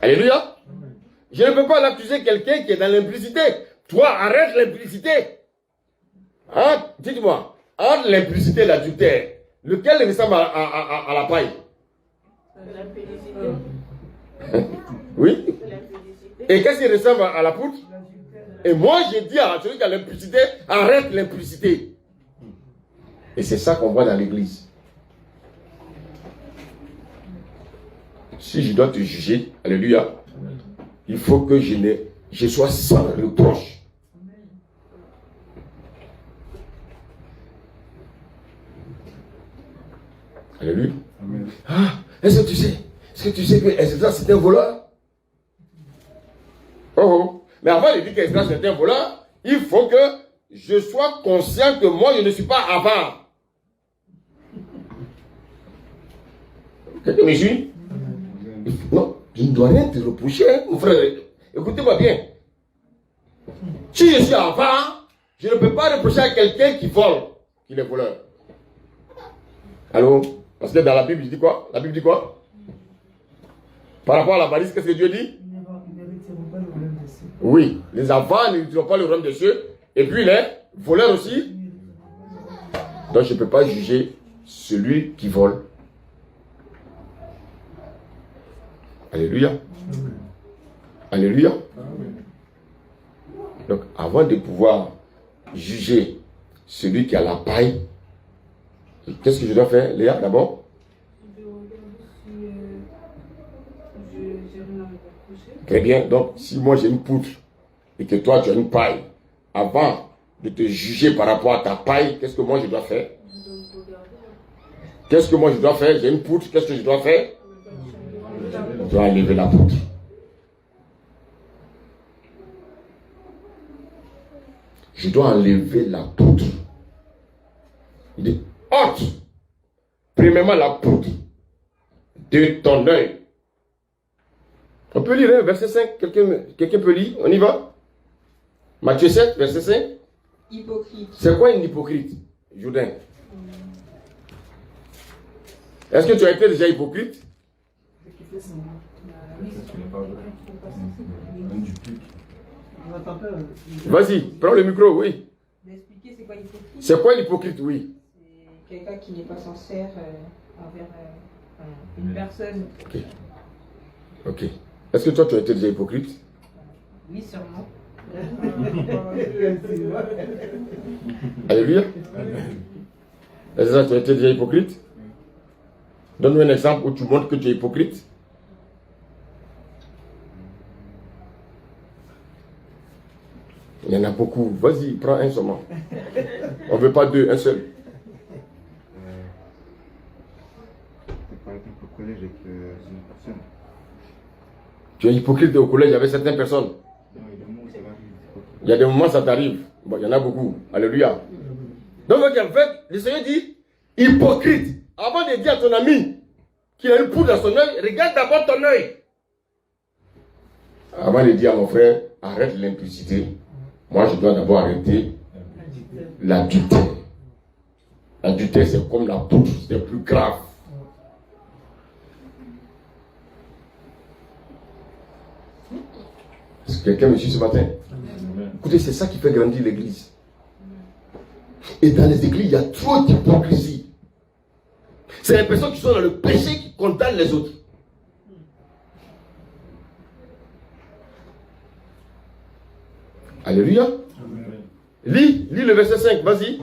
S1: alléluia, je ne peux pas l'accuser quelqu'un qui est dans l'implicité. Toi, arrête l'implicité. Hein? Dites-moi, entre l'implicité et l'adultère, lequel ressemble à la paille?
S3: L'impudicité.
S1: Oui?
S3: L'impudicité.
S1: Et qu'est-ce qui ressemble à la poudre? Et moi, je dis à celui qui a l'implicité, arrête l'implicité. Et c'est ça qu'on voit dans l'église. Si je dois te juger, alléluia, il faut que je sois sans reproche. Alléluia.
S5: Amen.
S1: Ah, est-ce que tu sais que Esdras c'est un voleur? Oh. Mais avant de dire qu'Esdras c'est un voleur, il faut que je sois conscient que moi je ne suis pas avare. Quelqu'un me suit? Non, je ne dois rien te reprocher, hein, mon frère. Écoutez-moi bien. Si je suis avare, je ne peux pas reprocher à quelqu'un qui vole, qu'il est voleur. Allô? Parce que dans la Bible, il dit quoi? La Bible dit quoi? Par rapport à la valise, qu'est-ce que Dieu dit? Oui, les avares ne n'utilisent pas le royaume des cieux. Et puis les voleurs aussi. Donc je ne peux pas juger celui qui vole. Alléluia. Alléluia. Donc avant de pouvoir juger celui qui a la paille, qu'est-ce que je dois faire, Léa, d'abord?
S7: Je vais regarder si j'ai rien à me reprocher.
S1: Très bien. Donc, si moi j'ai une poutre et que toi tu as une paille, avant de te juger par rapport à ta paille, qu'est-ce que moi je dois faire?
S7: Je dois me regarder.
S1: Qu'est-ce que moi je dois faire? J'ai une poutre, qu'est-ce que je dois faire? Je dois enlever la poutre. Je dois enlever la poutre. Il dit, ôte, premièrement la poutre de ton œil. On peut lire, hein, verset 5, quelqu'un peut lire, on y va? Matthieu 7, verset 5.
S2: Hypocrite.
S1: C'est quoi une hypocrite, Jourdain? Est-ce que tu as été déjà hypocrite?
S5: Un duplique.
S1: Vas-y, prends le micro, oui.
S2: D'expliquer c'est quoi hypocrite?
S1: C'est quoi l'hypocrite, oui?
S2: C'est quelqu'un qui n'est pas sincère envers une personne.
S1: Ok. Ok. Est-ce que toi, tu as été déjà hypocrite?
S2: Oui, sûrement.
S1: Alléluia. Est-ce que tu as été déjà hypocrite? Donne-moi un exemple où tu montres que tu es hypocrite. Il y en a beaucoup. Vas-y, prends un seulement. On ne veut pas deux, un seul.
S4: Par exemple, au collège avec une personne.
S1: Tu es hypocrite au collège avec certaines personnes.
S4: Non, il y a des moments où ça m'arrive.
S1: Il y a des moments où ça t'arrive. Bon, il y en a beaucoup. Alléluia. Donc, en fait, le Seigneur dit, hypocrite. Avant de dire à ton ami qu'il a une poudre dans son œil, regarde d'abord ton œil. Avant de dire à mon frère, arrête l'impudicité. Moi, je dois d'abord arrêter l'adultère. L'adultère, c'est comme la poudre, c'est plus grave. Est-ce que quelqu'un me suit ce matin? Écoutez, c'est ça qui fait grandir l'église. Et dans les églises, il y a trop d'hypocrisie. C'est les personnes qui sont dans le péché qui condamnent les autres. Alléluia. Lis le verset 5, vas-y.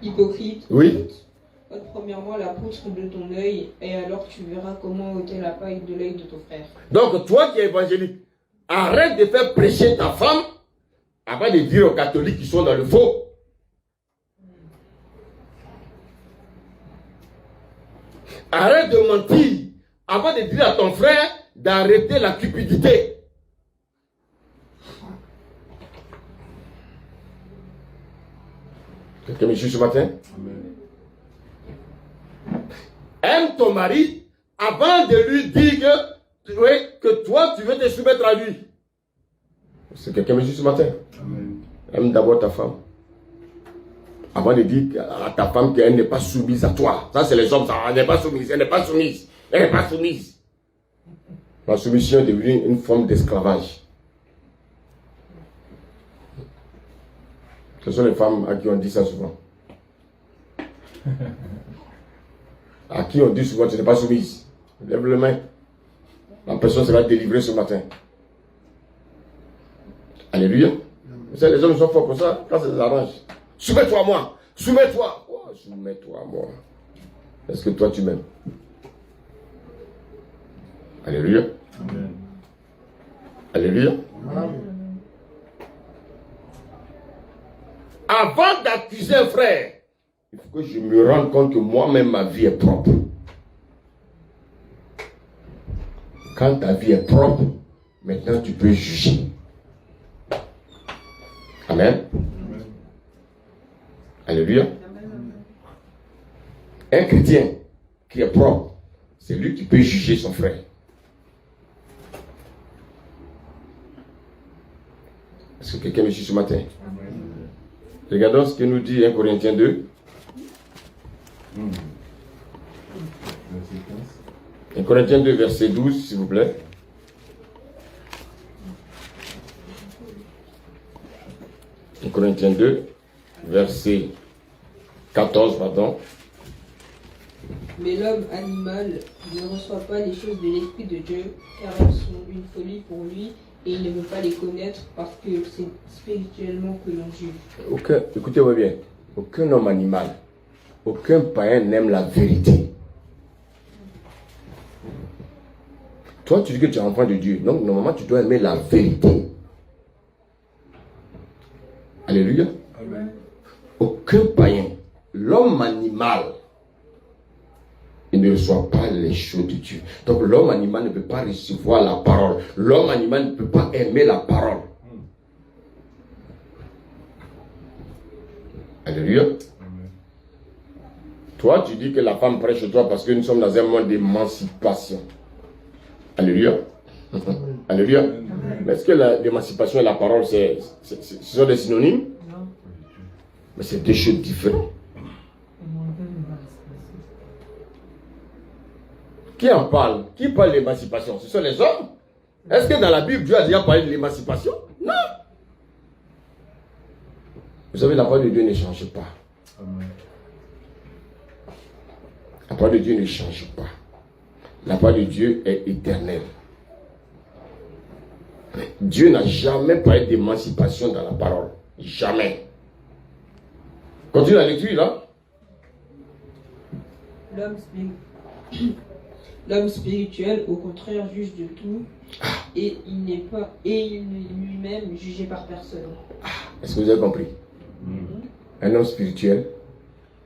S2: Hypocrite.
S1: Oui.
S2: Ôte premièrement la poutre de ton œil, et alors tu verras comment ôter la paille de l'œil de ton frère.
S1: Donc, toi qui es évangélique, arrête de faire prêcher ta femme avant de dire aux catholiques qui sont dans le faux. Arrête de mentir avant de dire à ton frère d'arrêter la cupidité. Quelqu'un me suit ce matin? Aime ton mari avant de lui dire que oui, que toi, tu veux te soumettre à lui. C'est quelqu'un me dit ce matin.
S5: Amen.
S1: Aime d'abord ta femme. Avant de dire à ta femme qu'elle n'est pas soumise à toi. Ça, c'est les hommes, ça. Elle n'est pas soumise, elle n'est pas soumise. Elle n'est pas soumise. La soumission est devenue une forme d'esclavage. Ce sont les femmes à qui on dit ça souvent. À qui on dit souvent, tu n'es pas soumise. Lève les mains. La personne sera délivrée ce matin. Alléluia. Les hommes sont forts pour ça, quand ça les arrange. Soumets-toi à moi. Soumets-toi. Oh, soumets-toi à moi. Est-ce que toi tu m'aimes? Alléluia.
S5: Amen.
S1: Alléluia. Avant d'accuser un frère, il faut que je me rende compte que moi-même ma vie est propre. Quand ta vie est propre, maintenant tu peux juger. Amen.
S5: Amen.
S1: Alléluia. Un chrétien qui est propre, c'est lui qui peut juger son frère. Est-ce que quelqu'un me suit ce matin? Regardons ce que nous dit 1 Corinthiens 2.
S5: Verset 15.
S1: 1 Corinthiens 2, verset 12, s'il vous plaît. Un Corinthiens 2, verset 14, pardon.
S2: Mais l'homme animal ne reçoit pas les choses de l'Esprit de Dieu, car elles sont une folie pour lui, et il ne veut pas les connaître parce que c'est spirituellement que l'on juge.
S1: Écoutez-moi bien, aucun homme animal, aucun païen n'aime la vérité. Toi, tu dis que tu es enfant de Dieu, donc normalement tu dois aimer la vérité. Alléluia.
S5: Amen.
S1: Aucun païen, l'homme animal, il ne reçoit pas les choses de Dieu. Donc l'homme animal ne peut pas recevoir la parole. L'homme animal ne peut pas aimer la parole. Alléluia.
S5: Amen.
S1: Toi, tu dis que la femme prêche chez toi parce que nous sommes dans un monde d'émancipation. Alléluia. Alléluia. Mais est-ce que l'émancipation et la parole, ce sont des synonymes?
S6: Non.
S1: Mais c'est deux choses différentes. Qui en parle? Qui parle de l'émancipation? Ce sont les hommes? Est-ce que dans la Bible, Dieu a déjà parlé de l'émancipation? Non. Vous savez, la parole de Dieu ne change pas.
S5: Amen.
S1: La parole de Dieu ne change pas. La parole de Dieu est éternelle. Dieu n'a jamais parlé d'émancipation dans la parole. Jamais. Continue la lecture là.
S2: L'homme spirituel, au contraire, juge de tout, et il n'est lui-même jugé par personne.
S1: Est-ce que vous avez compris? Un homme spirituel,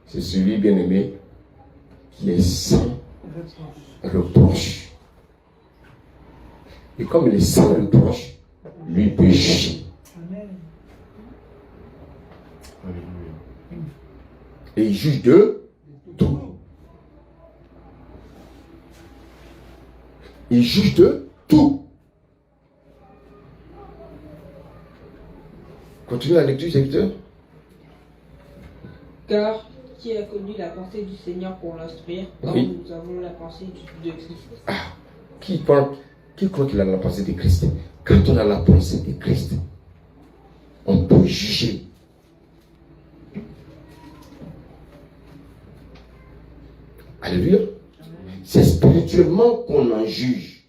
S1: c'est celui bien-aimé qui est sans reproche. Et comme il est sans reproche, lui peut juger.
S6: Amen.
S5: Alléluia.
S1: Et il juge de tout. Il juge de tout. Continue la lecture, serviteur.
S2: Car qui a connu la pensée du Seigneur pour l'instruire? Or,
S1: Oui.
S2: nous avons la pensée de Christ.
S1: Qui croit qu'il a la pensée de Christ? Quand on a la pensée de Christ, on peut juger. Alléluia. C'est spirituellement qu'on en juge.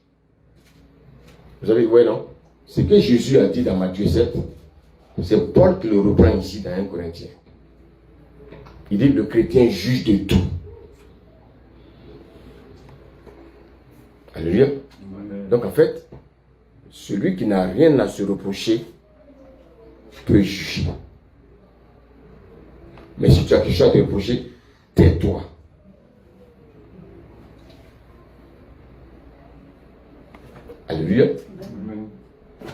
S1: Vous avez vu, non? Ce que Jésus a dit dans Matthieu 7, c'est Paul qui le reprend ici dans 1 Corinthiens. Il dit que le chrétien juge de tout. Alléluia.
S5: Amen.
S1: Donc en fait, celui qui n'a rien à se reprocher peut juger. Mais si tu as quelque chose à te reprocher, tais-toi. Alléluia.
S5: Amen.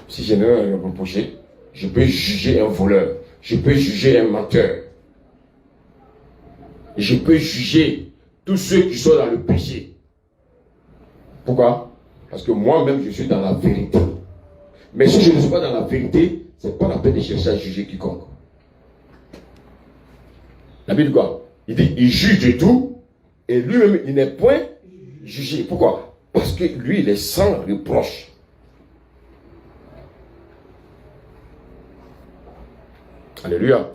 S1: Si je n'ai rien à me reprocher, je peux juger un voleur. Je peux juger un menteur. Je peux juger tous ceux qui sont dans le péché. Pourquoi? Parce que moi-même, je suis dans la vérité. Mais si je ne suis pas dans la vérité, ce n'est pas la peine de chercher à juger quiconque. La Bible dit quoi? Il dit, il juge de tout, et lui-même, il n'est point jugé. Pourquoi? Parce que lui, il est sans reproche. Alléluia.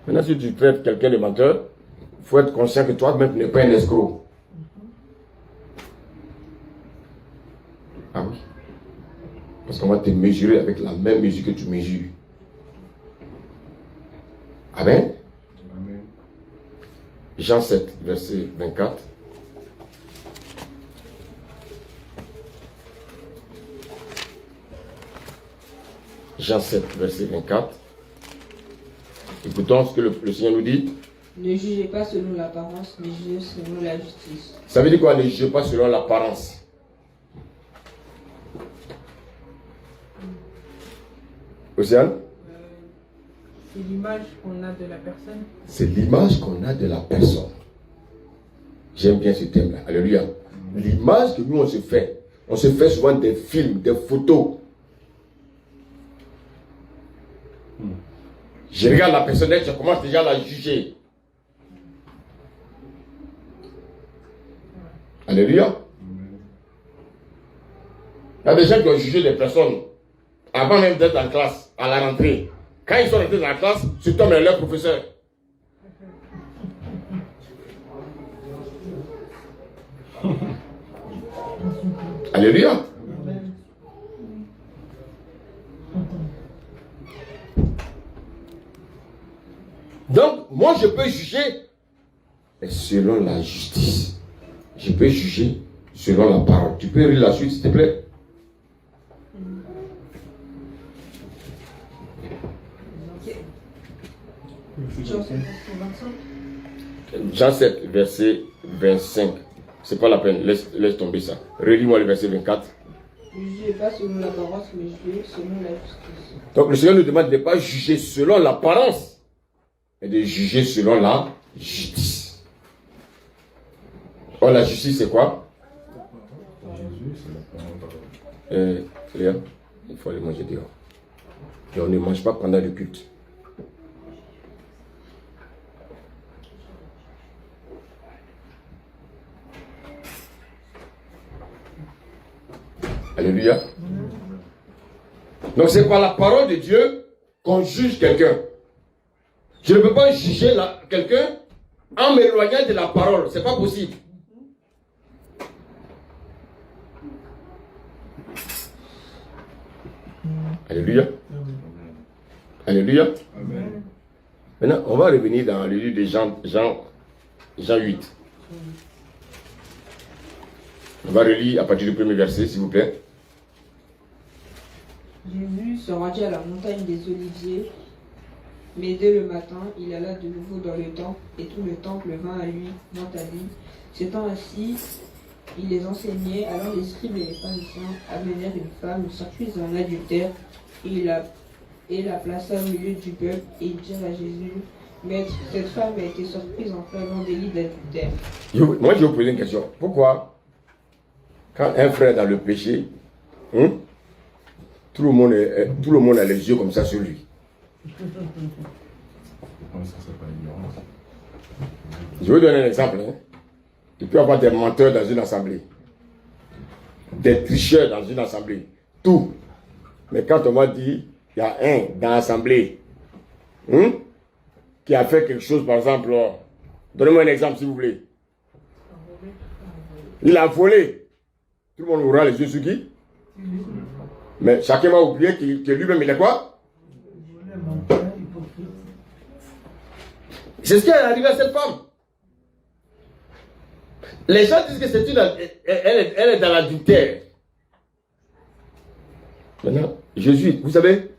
S1: Maintenant, si tu traites quelqu'un de menteur, il faut être conscient que toi-même, tu n'es pas un escroc. Ah oui. Parce qu'on va te mesurer avec la même mesure que tu mesures. Amen.
S5: Amen.
S1: Jean 7, verset 24. Jean 7, verset 24. Écoutons ce que le Seigneur nous dit.
S2: Ne jugez pas selon l'apparence, mais jugez selon la justice.
S1: Ça veut dire quoi? Ne jugez pas selon l'apparence. Océane?
S7: C'est l'image qu'on a de la personne.
S1: C'est l'image qu'on a de la personne. J'aime bien ce thème-là. Alléluia. L'image que nous on se fait. On se fait souvent des films, des photos. Je regarde la personne, je commence déjà à la juger. Alléluia. Il y a des gens qui ont jugé des personnes avant même d'être en classe, à la rentrée. Quand ils sont rentrés dans la classe, c'est comme leur professeur. Alléluia. Donc, moi je peux juger, mais selon la justice. Je peux juger selon la parole. Tu peux lire la suite, s'il te plaît? Jean 7, verset 25. C'est pas la peine, laisse tomber ça. Relis-moi le verset 24.
S2: Ne jugez pas selon l'apparence, mais jugez selon la justice.
S1: Donc le Seigneur nous demande de ne pas juger selon l'apparence, mais de juger selon la justice. Or la justice c'est quoi?
S5: Jésus, c'est la parole.
S1: Léa, il faut aller manger dehors. Et on ne mange pas pendant le culte. Alléluia. Donc c'est par la parole de Dieu qu'on juge quelqu'un. Je ne peux pas juger quelqu'un en m'éloignant de la parole. C'est pas possible. Alléluia. Alléluia.
S5: Amen.
S1: Maintenant, on va revenir dans le livre de Jean 8. On va relire à partir du premier verset, s'il vous plaît.
S2: Jésus se rendit à la montagne des Oliviers, mais dès le matin, il alla de nouveau dans le temple, et tout le temple vint à lui. S'étant assis, il les enseignait. Alors les scribes et les pharisiens amenèrent une femme surprise en adultère, et la plaça au milieu du peuple, et ils dirent à Jésus: Maître, cette femme a été surprise en flagrant délit d'adultère.
S1: Moi, je vais vous poser une question. Pourquoi, quand un frère est dans le péché, tout le monde a les yeux comme ça sur lui?
S5: Je pense que c'est pas ignorance.
S1: Je vais vous donner un exemple. Il peut y avoir des menteurs dans une assemblée, des tricheurs dans une assemblée, tout. Mais quand on m'a dit, il y a un dans l'assemblée qui a fait quelque chose, par exemple, donnez-moi un exemple s'il vous plaît. Il a volé. Tout le monde aura les yeux sur qui? Mais chacun va oublier que lui-même il est quoi? C'est ce qui est arrivé à cette femme. Les gens disent que c'est elle est dans l'adultère. Maintenant, Jésus, vous savez,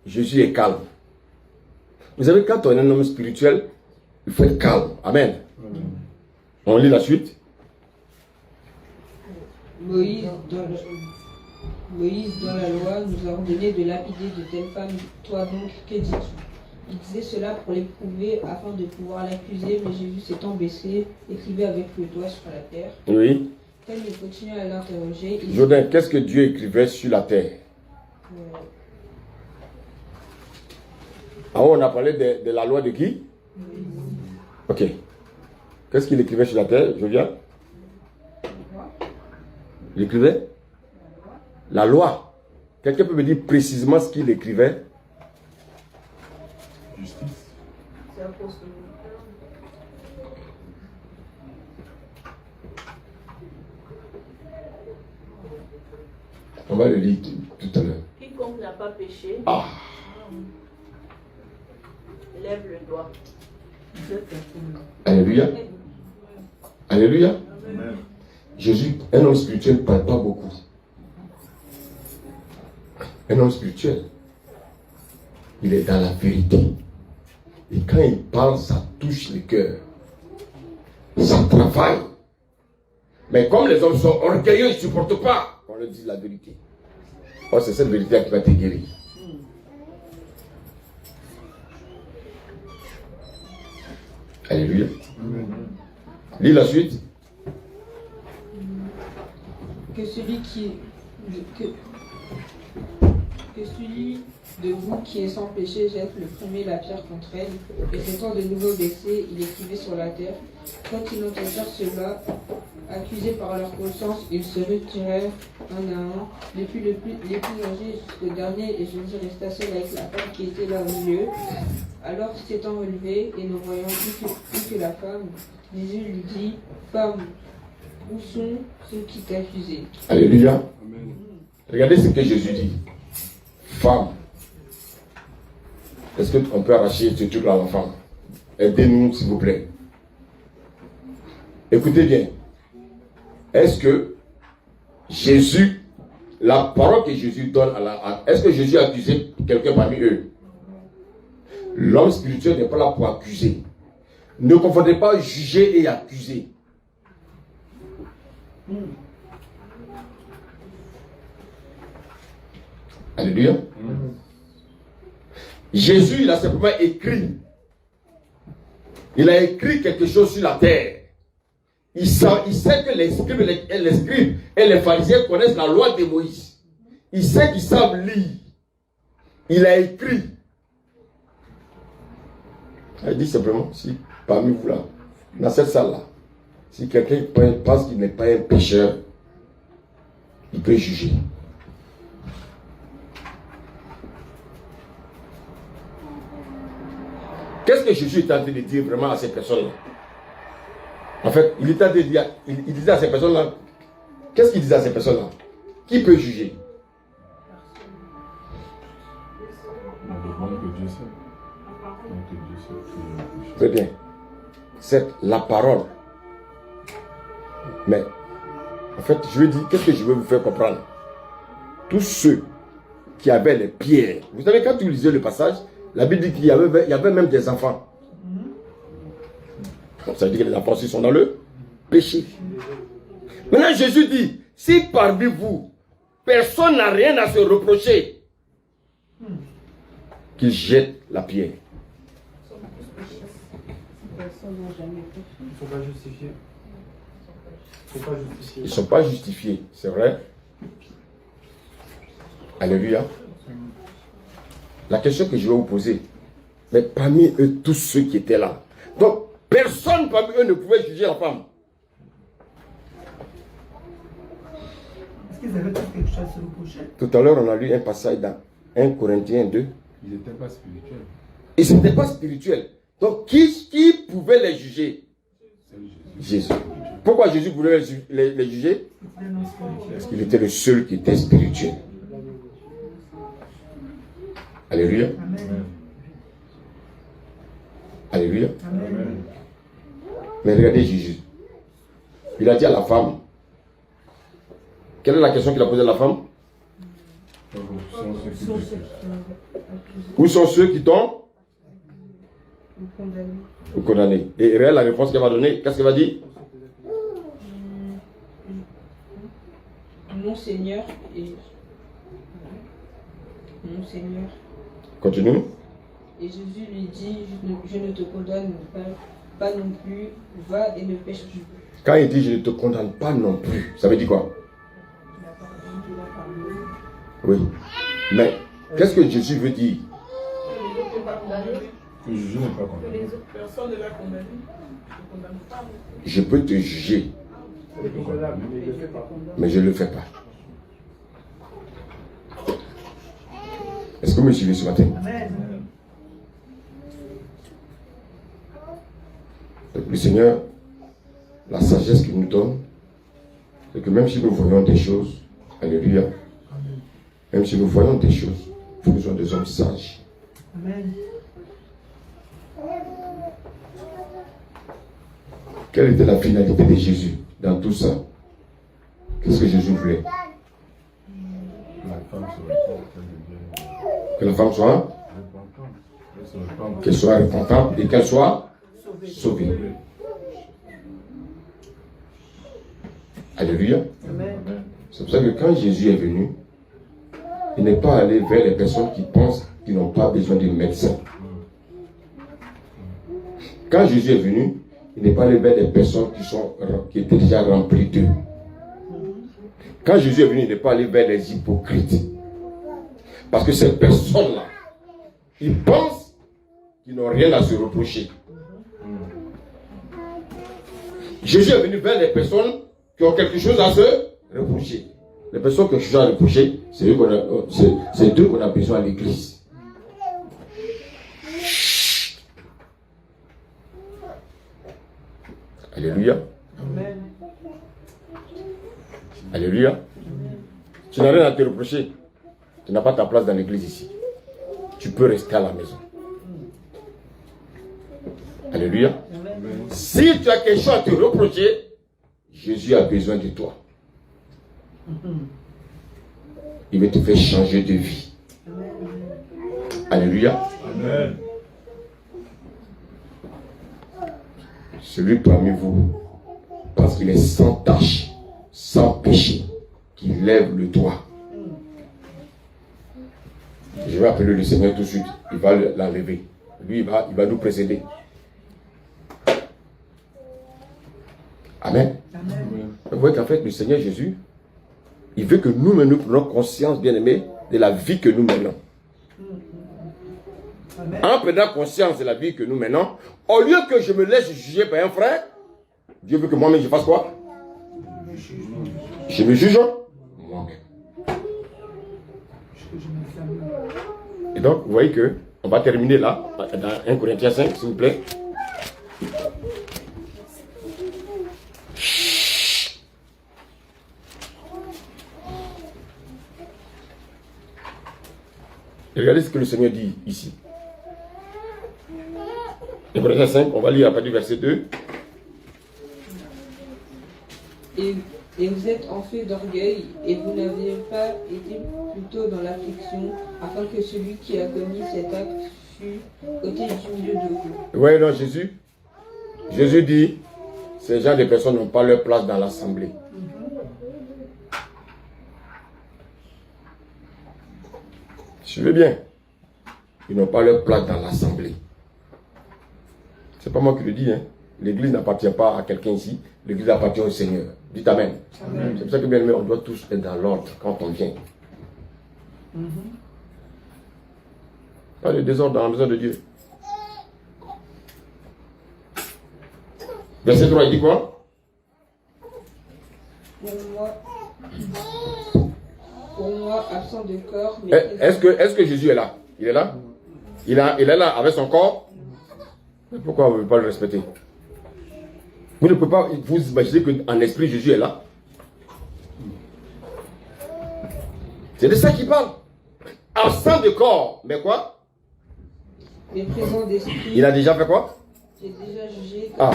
S1: Jésus est calme. Vous savez, quand on est un homme spirituel, il faut être calme. Amen. On lit la suite.
S2: Moïse, dans la loi, nous a ordonné de lapider de telles femmes. Toi donc, que dis-tu? Il disait cela pour l'éprouver afin de pouvoir l'accuser, mais Jésus s'étant baissé, écrivait avec le doigt sur la terre.
S1: Oui.
S2: Quand il continue à l'interroger, il
S1: Jourdain, qu'est-ce que Dieu écrivait sur la terre? Ah, on a parlé de la loi de qui? Ok. Qu'est-ce qu'il écrivait sur la terre, Jovial? Il écrivait la loi. Quelqu'un peut me dire précisément ce qu'il écrivait?
S5: Justice.
S3: C'est à cause de
S1: On va le lire tout à l'heure.
S3: quiconque n'a pas péché,
S1: Ah,
S3: lève le doigt.
S1: alléluia. Alléluia.
S5: Amen.
S1: Jésus, un homme spirituel, ne parle pas beaucoup. Un homme spirituel, il est dans la vérité. Et quand il parle, ça touche le cœur. Ça travaille. Mais comme les hommes sont orgueilleux, ils ne supportent pas qu'on leur dise la vérité. Oh, c'est cette vérité qui va te guérir. Alléluia. Lis la suite.
S2: que celui de vous qui est sans péché jette le premier la pierre contre elle. Et s'étant de nouveau baissé, il écrivait sur la terre. Quand ils entendirent cela, accusés par leur conscience, ils se retirèrent un à un, depuis les plus âgés jusqu'au dernier, et Jésus resta seul avec la femme qui était là au milieu. Alors, s'étant relevé et ne voyant plus que la femme, Jésus lui dit, Femme, où sont ceux qui t'accusaient?
S1: Alléluia. Regardez ce que Jésus dit. Femme. Est-ce qu'on peut arracher ce truc-là à la femme? Aidez-nous, s'il vous plaît. Écoutez bien. Est-ce que Jésus, la parole que Jésus donne est-ce que Jésus a accusé quelqu'un parmi eux? L'homme spirituel n'est pas là pour accuser. Ne confondez pas juger et accuser. Alléluia. Jésus, il a simplement écrit. Il a écrit quelque chose sur la terre. Il sait que les scribes et les pharisiens connaissent la loi de Moïse. Il sait qu'ils savent lire. Il a écrit. Il dit simplement, si parmi vous là, dans cette salle-là, si quelqu'un pense qu'il n'est pas un pécheur, il peut juger. Qu'est-ce que Jésus est en train de dire vraiment à ces personnes-là? En fait, il était en train de dire, il disait à ces personnes-là, qu'est-ce qu'il disait à ces personnes-là? Qui peut juger?
S5: On demande que Dieu sait. Donc que Dieu sait qui est le péché.
S1: Très bien. C'est la parole. Mais, en fait, je veux dire, qu'est-ce que je veux vous faire comprendre? Tous ceux qui avaient les pierres. Vous savez, quand vous lisez le passage, la Bible dit qu'il y avait même des enfants. Ça veut dire que les enfants aussi sont dans le péché. Maintenant, Jésus dit, si parmi vous, personne n'a rien à se reprocher, qu'il jette la pierre.
S7: Personne n'a jamais péché.
S6: Ils ne sont pas justifiés.
S1: Ils ne sont pas justifiés, c'est vrai. Alléluia. La question que je vais vous poser, mais parmi eux, tous ceux qui étaient là, donc personne parmi eux ne pouvait juger la femme.
S6: Est-ce qu'ils avaient tous quelque chose à se reprocher?
S1: Tout à l'heure, on a lu un passage dans 1 Corinthiens 2.
S5: Ils n'étaient pas spirituels.
S1: Ils n'étaient pas spirituels. Donc, qui pouvait les juger?
S5: C'est Jésus.
S1: Jésus. Pourquoi Jésus voulait les juger? Parce qu'il était le seul qui était spirituel. Alléluia.
S6: Amen.
S1: Alléluia.
S6: Amen.
S1: Mais regardez Jésus. Il a dit à la femme. Quelle est la question qu'il a posée à la femme? Où sont ceux qui t'ont condamné? Et réelle, la réponse qu'elle va donner, qu'est-ce qu'elle va dire?
S2: Mon Seigneur et mon Seigneur.
S1: Continue.
S2: Et Jésus lui dit, je ne te condamne pas, pas non plus, va et ne pêche plus.
S1: Quand il dit je ne te condamne pas non plus, ça veut dire quoi? Oui. Mais qu'est-ce que Jésus veut dire?
S5: Que Jésus n'est pas
S3: Que
S5: condamné.
S3: les autres personnes de la condamnée ne condamnent pas.
S1: Je peux te juger, mais je ne le fais pas. Est-ce que vous me suivez ce matin? Donc, le Seigneur, la sagesse qu'il nous donne, c'est que même si nous voyons des choses, alléluia, même si nous voyons des choses, nous sommes des hommes sages.
S6: Amen.
S1: Quelle était la finalité de Jésus dans tout ça? Qu'est-ce que Jésus voulait?
S5: La femme se repent, qu'elle devienne
S1: Que la femme soit,
S5: repentante. Elle se repent.
S1: qu'elle soit repentante et qu'elle soit sauvée. Alléluia.
S6: Amen.
S1: C'est pour ça que quand Jésus est venu, il n'est pas allé vers les personnes qui pensent qu'ils n'ont pas besoin de médecin. Quand Jésus est venu, il n'est pas allé vers des personnes qui étaient déjà remplies d'eux. Quand Jésus est venu, il n'est pas allé vers les hypocrites. Parce que ces personnes-là, ils pensent qu'ils n'ont rien à se reprocher. Jésus est venu vers les personnes qui ont quelque chose à se reprocher. Les personnes qui ont quelque chose à reprocher, c'est d'eux qu'on a besoin à l'église. Alléluia.
S6: Amen.
S1: Alléluia. Tu n'as rien à te reprocher. Tu n'as pas ta place dans l'église ici. Tu peux rester à la maison. Alléluia. Si tu as quelque chose à te reprocher, Jésus a besoin de toi. Il veut te faire changer de vie. Alléluia.
S5: Amen.
S1: Celui parmi vous, parce qu'il est sans tache, sans péché, qui lève le doigt. Je vais appeler le Seigneur tout de suite. Il va l'enlever. Lui, il va nous précéder. Amen. Vous voyez qu'en fait, le Seigneur Jésus, il veut que nous prenions conscience, bien-aimés, de la vie que nous menons. En prenant conscience de la vie que nous menons, au lieu que je me laisse juger par un frère, Dieu veut que moi-même je fasse quoi? Je me juge moi-même. Et donc, vous voyez que on va terminer là, dans 1 Corinthiens 5, s'il vous plaît. Et regardez ce que le Seigneur dit ici. 1 Corinthiens 5, on va lire à partir du verset 2.
S2: Et vous êtes en feu d'orgueil, et vous n'avez pas été plutôt dans l'affliction, afin que celui qui a commis cet acte fût ôté du milieu de vous.
S1: Vous voyez donc Jésus dit, ces gens de personnes n'ont pas leur place dans l'assemblée. Suivez bien. Ils n'ont pas leur place dans l'assemblée. C'est pas moi qui le dis, hein. L'église n'appartient pas à quelqu'un ici. L'église appartient au Seigneur. Dites Amen. Amen. C'est pour ça que bien aimé, on doit tous être dans l'ordre quand on vient. Pas de désordre dans la maison de Dieu. Verset 3, il dit quoi?
S2: Pour moi, absent de corps, mais
S1: est-ce que Jésus est là? Il est là? Il est là avec son corps? Mais pourquoi vous ne pouvez pas le respecter? Vous ne pouvez pas vous imaginer qu'en esprit Jésus est là? C'est de ça qu'il parle. Absent de corps, mais quoi?
S2: mais présent d'esprit.
S1: Il a déjà fait quoi?
S2: J'ai déjà jugé.
S1: Ah.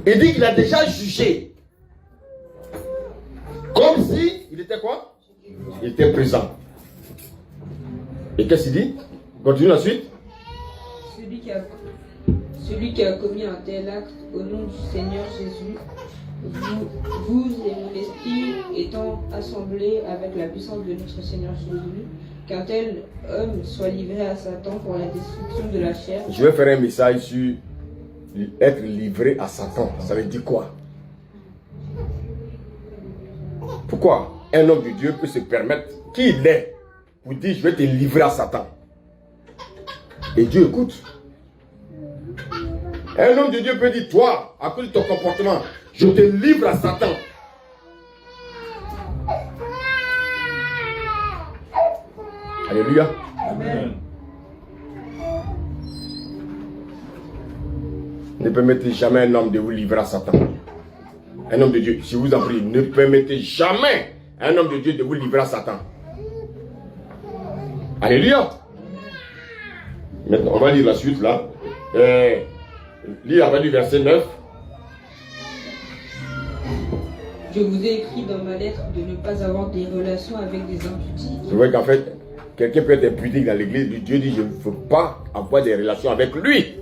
S1: Il dit qu'il a déjà jugé. Comme si il était quoi? Il était présent. Et qu'est-ce qu'il dit? Continue la suite.
S2: Celui qui a commis un tel acte au nom du Seigneur Jésus, vous et mon esprit étant assemblés avec la puissance de notre Seigneur Jésus, qu'un tel homme soit livré à Satan pour la destruction de la chair.
S1: Je vais faire un message sur être livré à Satan. Ça veut dire quoi? Pourquoi un homme de Dieu peut se permettre, qui il est, pour dire je vais te livrer à Satan? Et Dieu écoute. Un homme de Dieu peut dire, toi, à cause de ton comportement, je te livre à Satan. Alléluia.
S5: Amen.
S1: Ne permettez jamais un homme de vous livrer à Satan. Un homme de Dieu, si vous en prie, ne permettez jamais un homme de Dieu de vous livrer à Satan. Alléluia. Maintenant, on va lire la suite là. Lis après du verset 9.
S2: Je vous ai écrit dans ma lettre de ne pas avoir des relations avec des impudiques.
S1: Je vois qu'en fait, quelqu'un peut être impudique dans l'église. Dieu dit, je ne veux pas avoir des relations avec lui.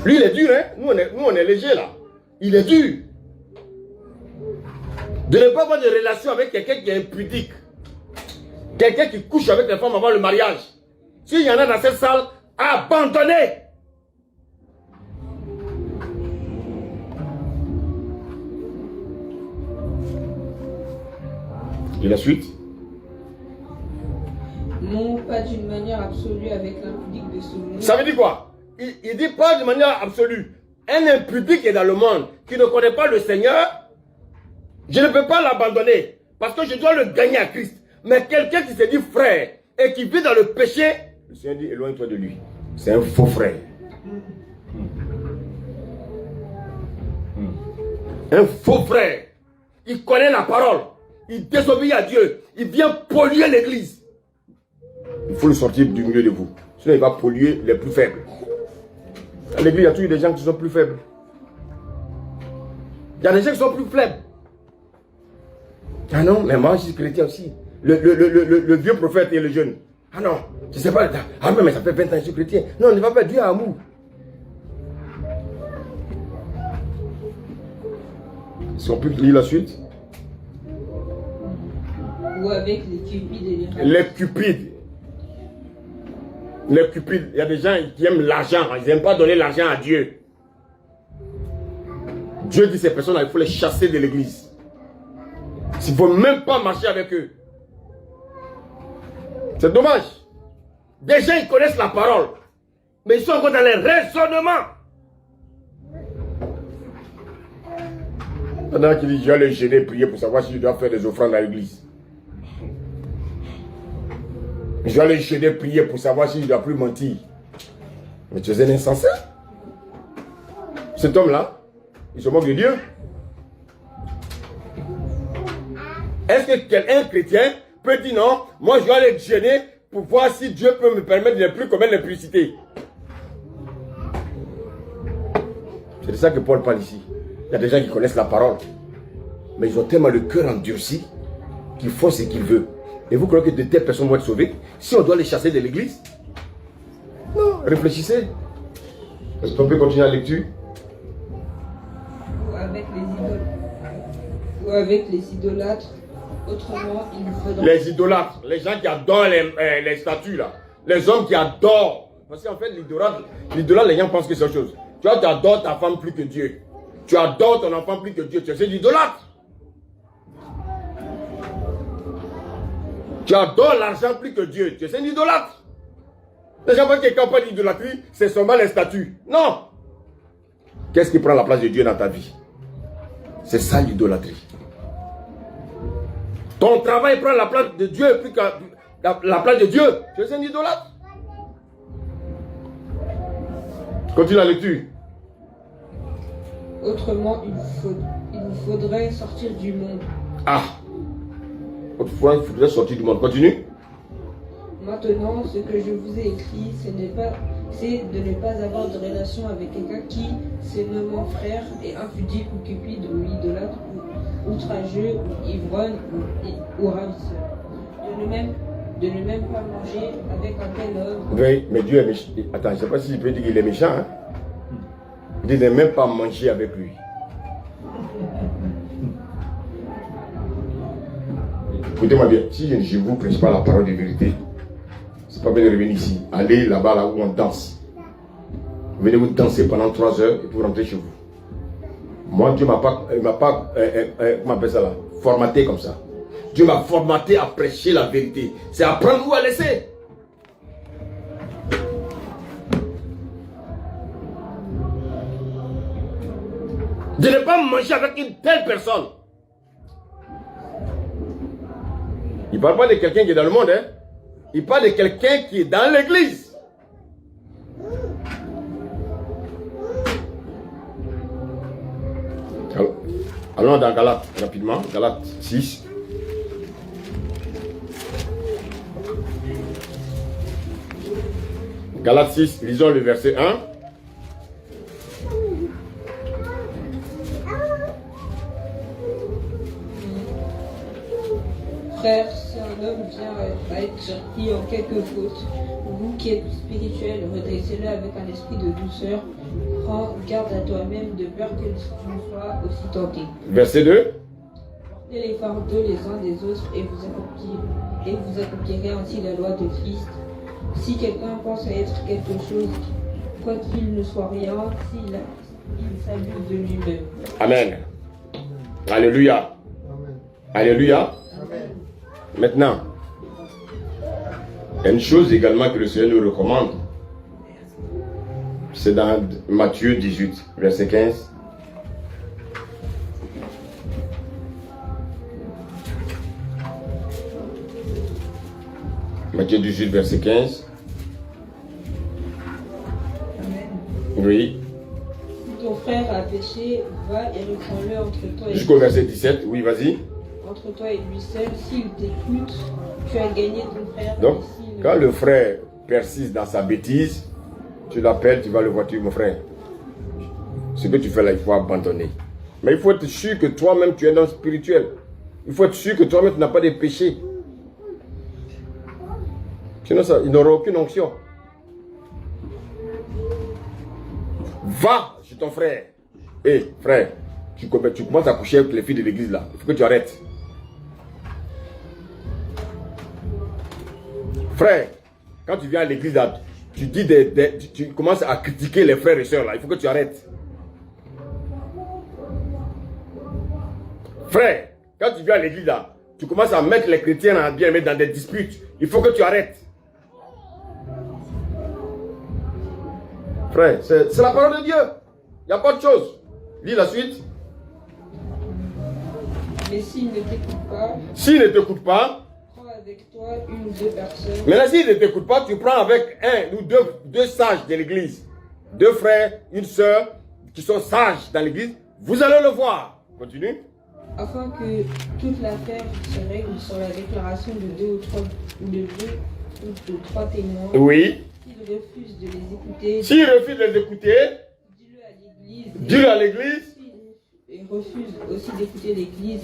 S1: Lui, il est dur, hein. Nous, on est léger là. Il est dur. De ne pas avoir de relation avec quelqu'un qui est impudique. Quelqu'un qui couche avec les femmes avant le mariage. S'il y en a dans cette salle, abandonnez. Et la suite?
S2: Non, pas d'une manière absolue avec l'impudique de ce monde.
S1: Ça veut dire quoi? Il dit pas de manière absolue. Un impudique est dans le monde qui ne connaît pas le Seigneur. Je ne peux pas l'abandonner parce que je dois le gagner à Christ. Mais quelqu'un qui se dit frère et qui vit dans le péché, le Seigneur dit éloigne-toi de lui. C'est un faux frère. Un faux frère. Il connaît la parole. Il désobéit à Dieu. Il vient polluer l'église. Il faut le sortir du milieu de vous. Sinon il va polluer les plus faibles. À l'église, il y a toujours des gens qui sont plus faibles. Il y a des gens qui sont plus faibles. Ah non, mais moi je suis chrétien aussi. Le vieux prophète et le jeune. Ah non, je ne sais pas. Ah mais ça fait 20 ans que je suis chrétien. Non, ne va pas Dieu à amour. Si on peut lire la suite.
S2: Ou avec les cupides et les
S1: Les cupides. Les cupides. Il y a des gens qui aiment l'argent. Ils n'aiment pas donner l'argent à Dieu. Dieu dit ces personnes-là, il faut les chasser de l'église. Il ne faut même pas marcher avec eux. C'est dommage. Des gens, ils connaissent la parole. Mais ils sont encore dans les raisonnements. Pendant qu'il dit, je vais les gêner, prier pour savoir si je dois faire des offrandes à l'église. Je vais aller gêner, prier pour savoir si je ne dois plus mentir. Mais tu es un insensé. Cet homme-là, il se moque de Dieu. Est-ce que quelqu'un chrétien peut dire non, moi je vais aller gêner pour voir si Dieu peut me permettre de ne plus commettre l'impudicité? C'est de ça que Paul parle ici. Il y a des gens qui connaissent la parole, mais ils ont tellement le cœur endurci qu'ils font ce qu'ils veulent. Et vous croyez que de telles personnes vont être sauvées si on doit les chasser de l'église? Non, réfléchissez. Est-ce qu'on peut continuer la lecture?
S2: Ou avec les idoles. Ou avec les idolâtres. Autrement, il nous faudra...
S1: Les idolâtres, les gens qui adorent les statues là. Les hommes qui adorent. Parce qu'en fait, l'idolâtre, les gens pensent que c'est autre chose. Tu adores ta femme plus que Dieu. Tu adores ton enfant plus que Dieu. Tu es l'idolâtre. Tu adores l'argent plus que Dieu. Tu es un idolâtre. Les gens pensent que quand on parle d'idolâtrie, c'est seulement les statues. Non. Qu'est-ce qui prend la place de Dieu dans ta vie? C'est ça l'idolâtrie. Ton travail prend la place de Dieu plus que la place de Dieu. Tu es un idolâtre. Continue la lecture.
S2: Autrement, il vous faudrait sortir du monde.
S1: Ah. Autrefois, il faudrait sortir du monde. Continue.
S2: Maintenant, ce que je vous ai écrit, c'est de ne pas avoir de relation avec quelqu'un qui, se nommant frère, est impudique ou cupide ou idolâtre ou outrageux ou ivrogne ou ravisseur. De ne même pas manger avec un tel homme.
S1: Oui, mais Dieu est méchant. Attends, je ne sais pas si je peux dire qu'il est méchant. Hein? Il dit de ne même pas manger avec lui. Écoutez-moi bien, si je ne vous prêche pas la parole de vérité, c'est pas bien de revenir ici. Allez là-bas, là où on danse. Venez vous danser pendant 3 heures et vous rentrez chez vous. Moi, Dieu m'a pas comment on appelle ça là, formaté comme ça. Dieu m'a formaté à prêcher la vérité. C'est à prendre ou à laisser. De ne pas manger avec une telle personne. Il ne parle pas de quelqu'un qui est dans le monde, hein. Il parle de quelqu'un qui est dans l'église. Allons dans Galates, rapidement. Galates 6. Galates 6, lisons le verset 1.
S2: Frère, si un homme vient à être pris en quelque faute, vous qui êtes spirituel, redressez-le avec un esprit de douceur. Prends garde à toi-même de peur que tu ne sois aussi tenté.
S1: Verset 2.
S2: Portez les fardeaux les uns des autres et vous accomplirez ainsi la loi de Christ. Si quelqu'un pense à être quelque chose, quoiqu'il ne soit rien, il s'abuse de lui-même.
S1: Amen. Alléluia. Alléluia. Maintenant, une chose également que le Seigneur nous recommande, c'est dans Matthieu 18, verset 15. Matthieu 18, verset 15. Oui.
S2: Si ton frère a péché, va et reprends-le entre toi et lui.
S1: Jusqu'au verset 17. Oui, vas-y.
S2: Entre toi et lui seul, s'il t'écoute, tu as gagné ton frère.
S1: Donc, quand le frère persiste dans sa bêtise, tu l'appelles, tu vas le voir, tu dis, mon frère, ce que tu fais là, il faut abandonner. Mais il faut être sûr que toi-même, tu es dans le spirituel. Il faut être sûr que toi-même, tu n'as pas de péché. Sinon, ça, il n'aura aucune onction. Va chez ton frère. Hé, frère, tu commences à coucher avec les filles de l'église là. Il faut que tu arrêtes. Frère, quand tu viens à l'église là, tu dis tu commences à critiquer les frères et sœurs là. Il faut que tu arrêtes. Frère, quand tu viens à l'église là, tu commences à mettre les chrétiens à bien mettre dans des disputes. Il faut que tu arrêtes. Frère, c'est la parole de Dieu. Il n'y a pas de chose. Lis la suite.
S2: Mais s'il ne t'écoute pas,
S1: S'il ne t'écoute pas,
S2: prends avec toi une ou deux personnes.
S1: maintenant s'il ne t'écoute pas, tu prends avec un ou deux sages de l'église. 2 frères, une sœur qui sont sages dans l'église. Vous allez le voir. Continue.
S2: Afin que toute l'affaire se règle sur la déclaration de 2 ou 3 témoins.
S1: Oui.
S2: S'il refuse de les écouter,
S1: S'il refuse de les écouter,
S2: dis-le à l'église.
S1: dis-le à l'église.
S2: Et refuse aussi d'écouter l'église.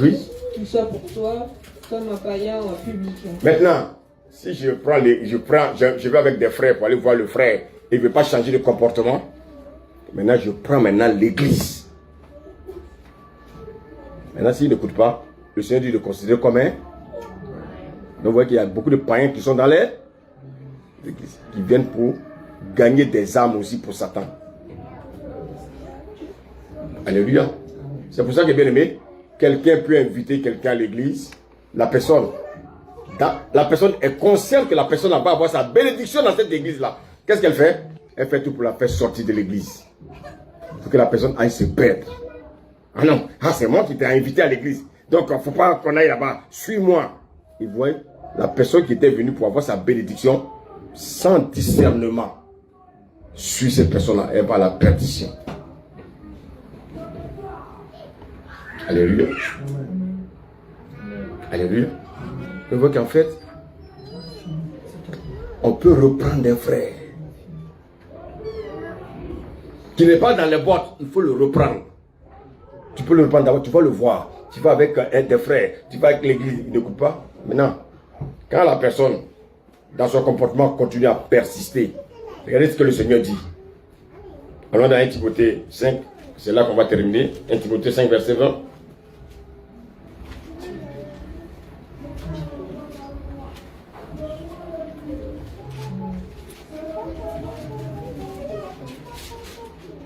S1: Oui.
S2: Tout ça pour toi, comme un païen ou un publicain.
S1: Maintenant, si je vais avec des frères pour aller voir le frère et il ne veut pas changer de comportement, maintenant je prends l'église. Maintenant, s'il n'écoute pas, le Seigneur dit de considérer comme un. Donc, vous voyez qu'il y a beaucoup de païens qui sont dans l'église, qui viennent pour gagner des âmes aussi pour Satan. Alléluia. C'est pour ça que, bien aimé, quelqu'un peut inviter quelqu'un à l'église. La personne est consciente que la personne va avoir sa bénédiction dans cette église-là. Qu'est-ce qu'elle fait? Elle fait tout pour la faire sortir de l'église. Il faut que la personne aille se perdre. Ah non, c'est moi qui t'ai invité à l'église. Donc, il ne faut pas qu'on aille là-bas. Suis-moi. Et vous voyez, la personne qui était venue pour avoir sa bénédiction, sans discernement, suit cette personne-là, elle va à la perdition. Alléluia. Alléluia. Vous voyez qu'en fait, on peut reprendre un frère qui n'est pas dans les boîtes, il faut le reprendre. Tu peux le reprendre d'abord, tu vas le voir. Tu vas avec un des frères, tu vas avec l'église, il ne coupe pas. Maintenant, quand la personne, dans son comportement, continue à persister, regardez ce que le Seigneur dit. Allons dans 1 Timothée 5, c'est là qu'on va terminer. 1 Timothée 5, verset 20.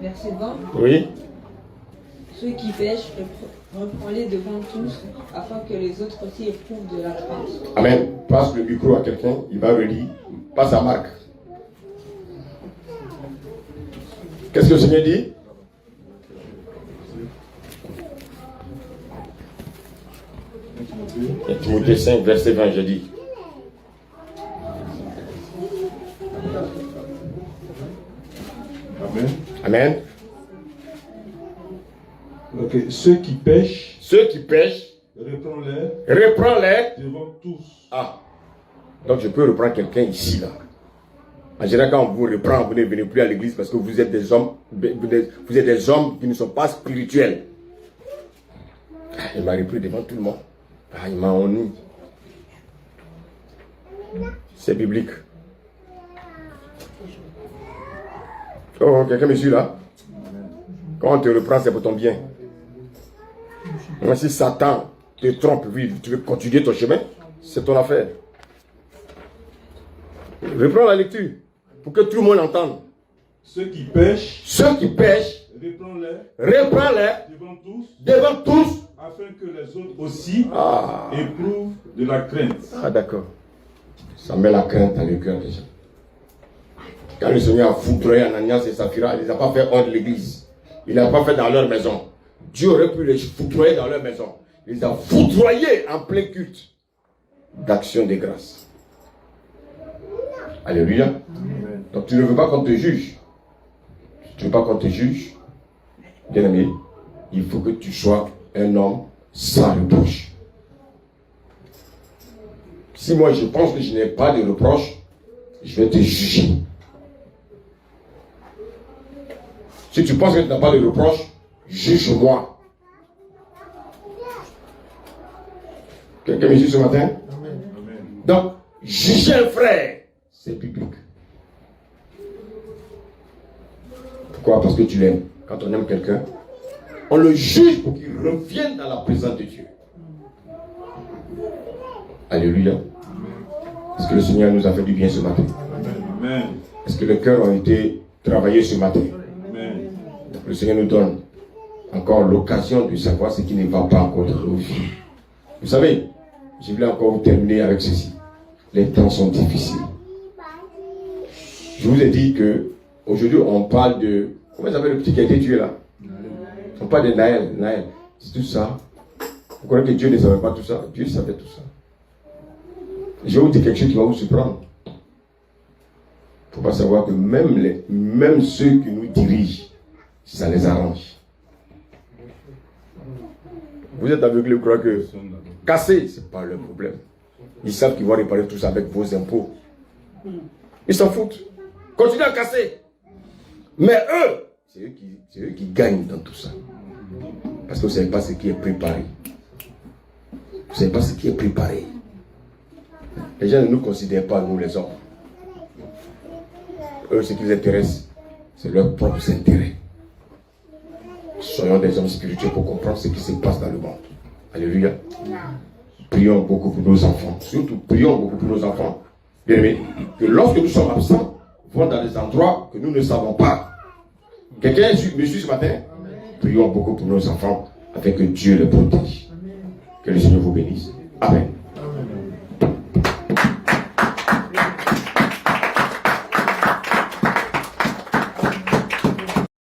S2: Verset 20.
S1: Oui.
S2: Ceux qui pêchent, reprends-les devant tous, afin que les autres aussi éprouvent de la crainte.
S1: Amen. Passe le micro à quelqu'un, il va relire. Passe à Marc. Qu'est-ce que le Seigneur dit? Et Timothée 5, verset 20, je dis.
S5: Amen.
S1: Amen.
S5: Ok, ceux qui pêchent,
S1: Reprends-les
S5: devant tous.
S1: Ah. Donc je peux reprendre quelqu'un ici, là. En général, quand on vous reprend, vous ne venez plus à l'église parce que vous êtes des hommes, vous êtes des hommes qui ne sont pas spirituels. Il m'a repris devant tout le monde. Il m'a honné. C'est biblique. Oh, quelqu'un me suit là? Quand on te reprend, c'est pour ton bien. Mais si Satan te trompe, oui, tu veux continuer ton chemin, c'est ton affaire. Reprends la lecture pour que tout le monde entende.
S5: Ceux qui pêchent, reprends-les
S1: devant tous,
S5: afin que les autres aussi
S1: Ah,
S5: éprouvent de la crainte.
S1: d'accord. Ça met la crainte dans le cœur des gens. Quand le Seigneur a foudroyé Ananias et Saphira, il ne les a pas fait hors de l'église. Il ne l'a pas fait dans leur maison. Dieu aurait pu les foudroyer dans leur maison. Il les a foudroyés en plein culte d'action de grâce. Alléluia.
S5: Amen.
S1: Donc tu ne veux pas qu'on te juge. Tu ne veux pas qu'on te juge. Bien aimé, il faut que tu sois un homme sans reproche. Si moi je pense que je n'ai pas de reproche, je vais te juger. Si tu penses que tu n'as pas de reproche, juge-moi. Quelqu'un me dit ce matin?
S5: Amen.
S1: Donc, juger un frère, c'est biblique. Pourquoi? Parce que tu l'aimes. Quand on aime quelqu'un, on le juge pour qu'il revienne dans la présence de Dieu. Alléluia. Est-ce que le Seigneur nous a fait du bien ce matin?
S5: Amen.
S1: Est-ce que les cœurs ont été travaillés ce matin?
S5: Amen.
S1: Donc le Seigneur nous donne encore l'occasion de savoir ce qui ne va pas encore dans nos vies. Vous savez, je voulais encore vous terminer avec ceci. Les temps sont difficiles. Je vous ai dit que aujourd'hui on parle de... Comment il s'appelle le petit qui a été tué là? On parle de Naël. Naël, c'est tout ça. Vous croyez que Dieu ne savait pas tout ça? Dieu savait tout ça. Je vais vous dire quelque chose qui va vous surprendre. Il ne faut pas savoir que même ceux qui nous dirigent, ça les arrange. Vous êtes aveuglés, vous croyez que casser, ce n'est pas leur problème. Ils savent qu'ils vont réparer tout ça avec vos impôts. Ils s'en foutent. Continuez à casser. Mais eux, c'est eux qui gagnent dans tout ça. Parce que vous ne savez pas ce qui est préparé. Vous ne savez pas ce qui est préparé. Les gens ne nous considèrent pas, nous les hommes. Eux, ce qui les intéresse, c'est leurs propres intérêts. Soyons des hommes spirituels pour comprendre ce qui se passe dans le monde. Alléluia. Prions beaucoup pour nos enfants. Surtout, prions beaucoup pour nos enfants. Bien aimés, que lorsque nous sommes absents, vont dans des endroits que nous ne savons pas. Quelqu'un me suit ce matin? Prions beaucoup pour nos enfants afin que Dieu les protège. Que le Seigneur vous bénisse. Amen.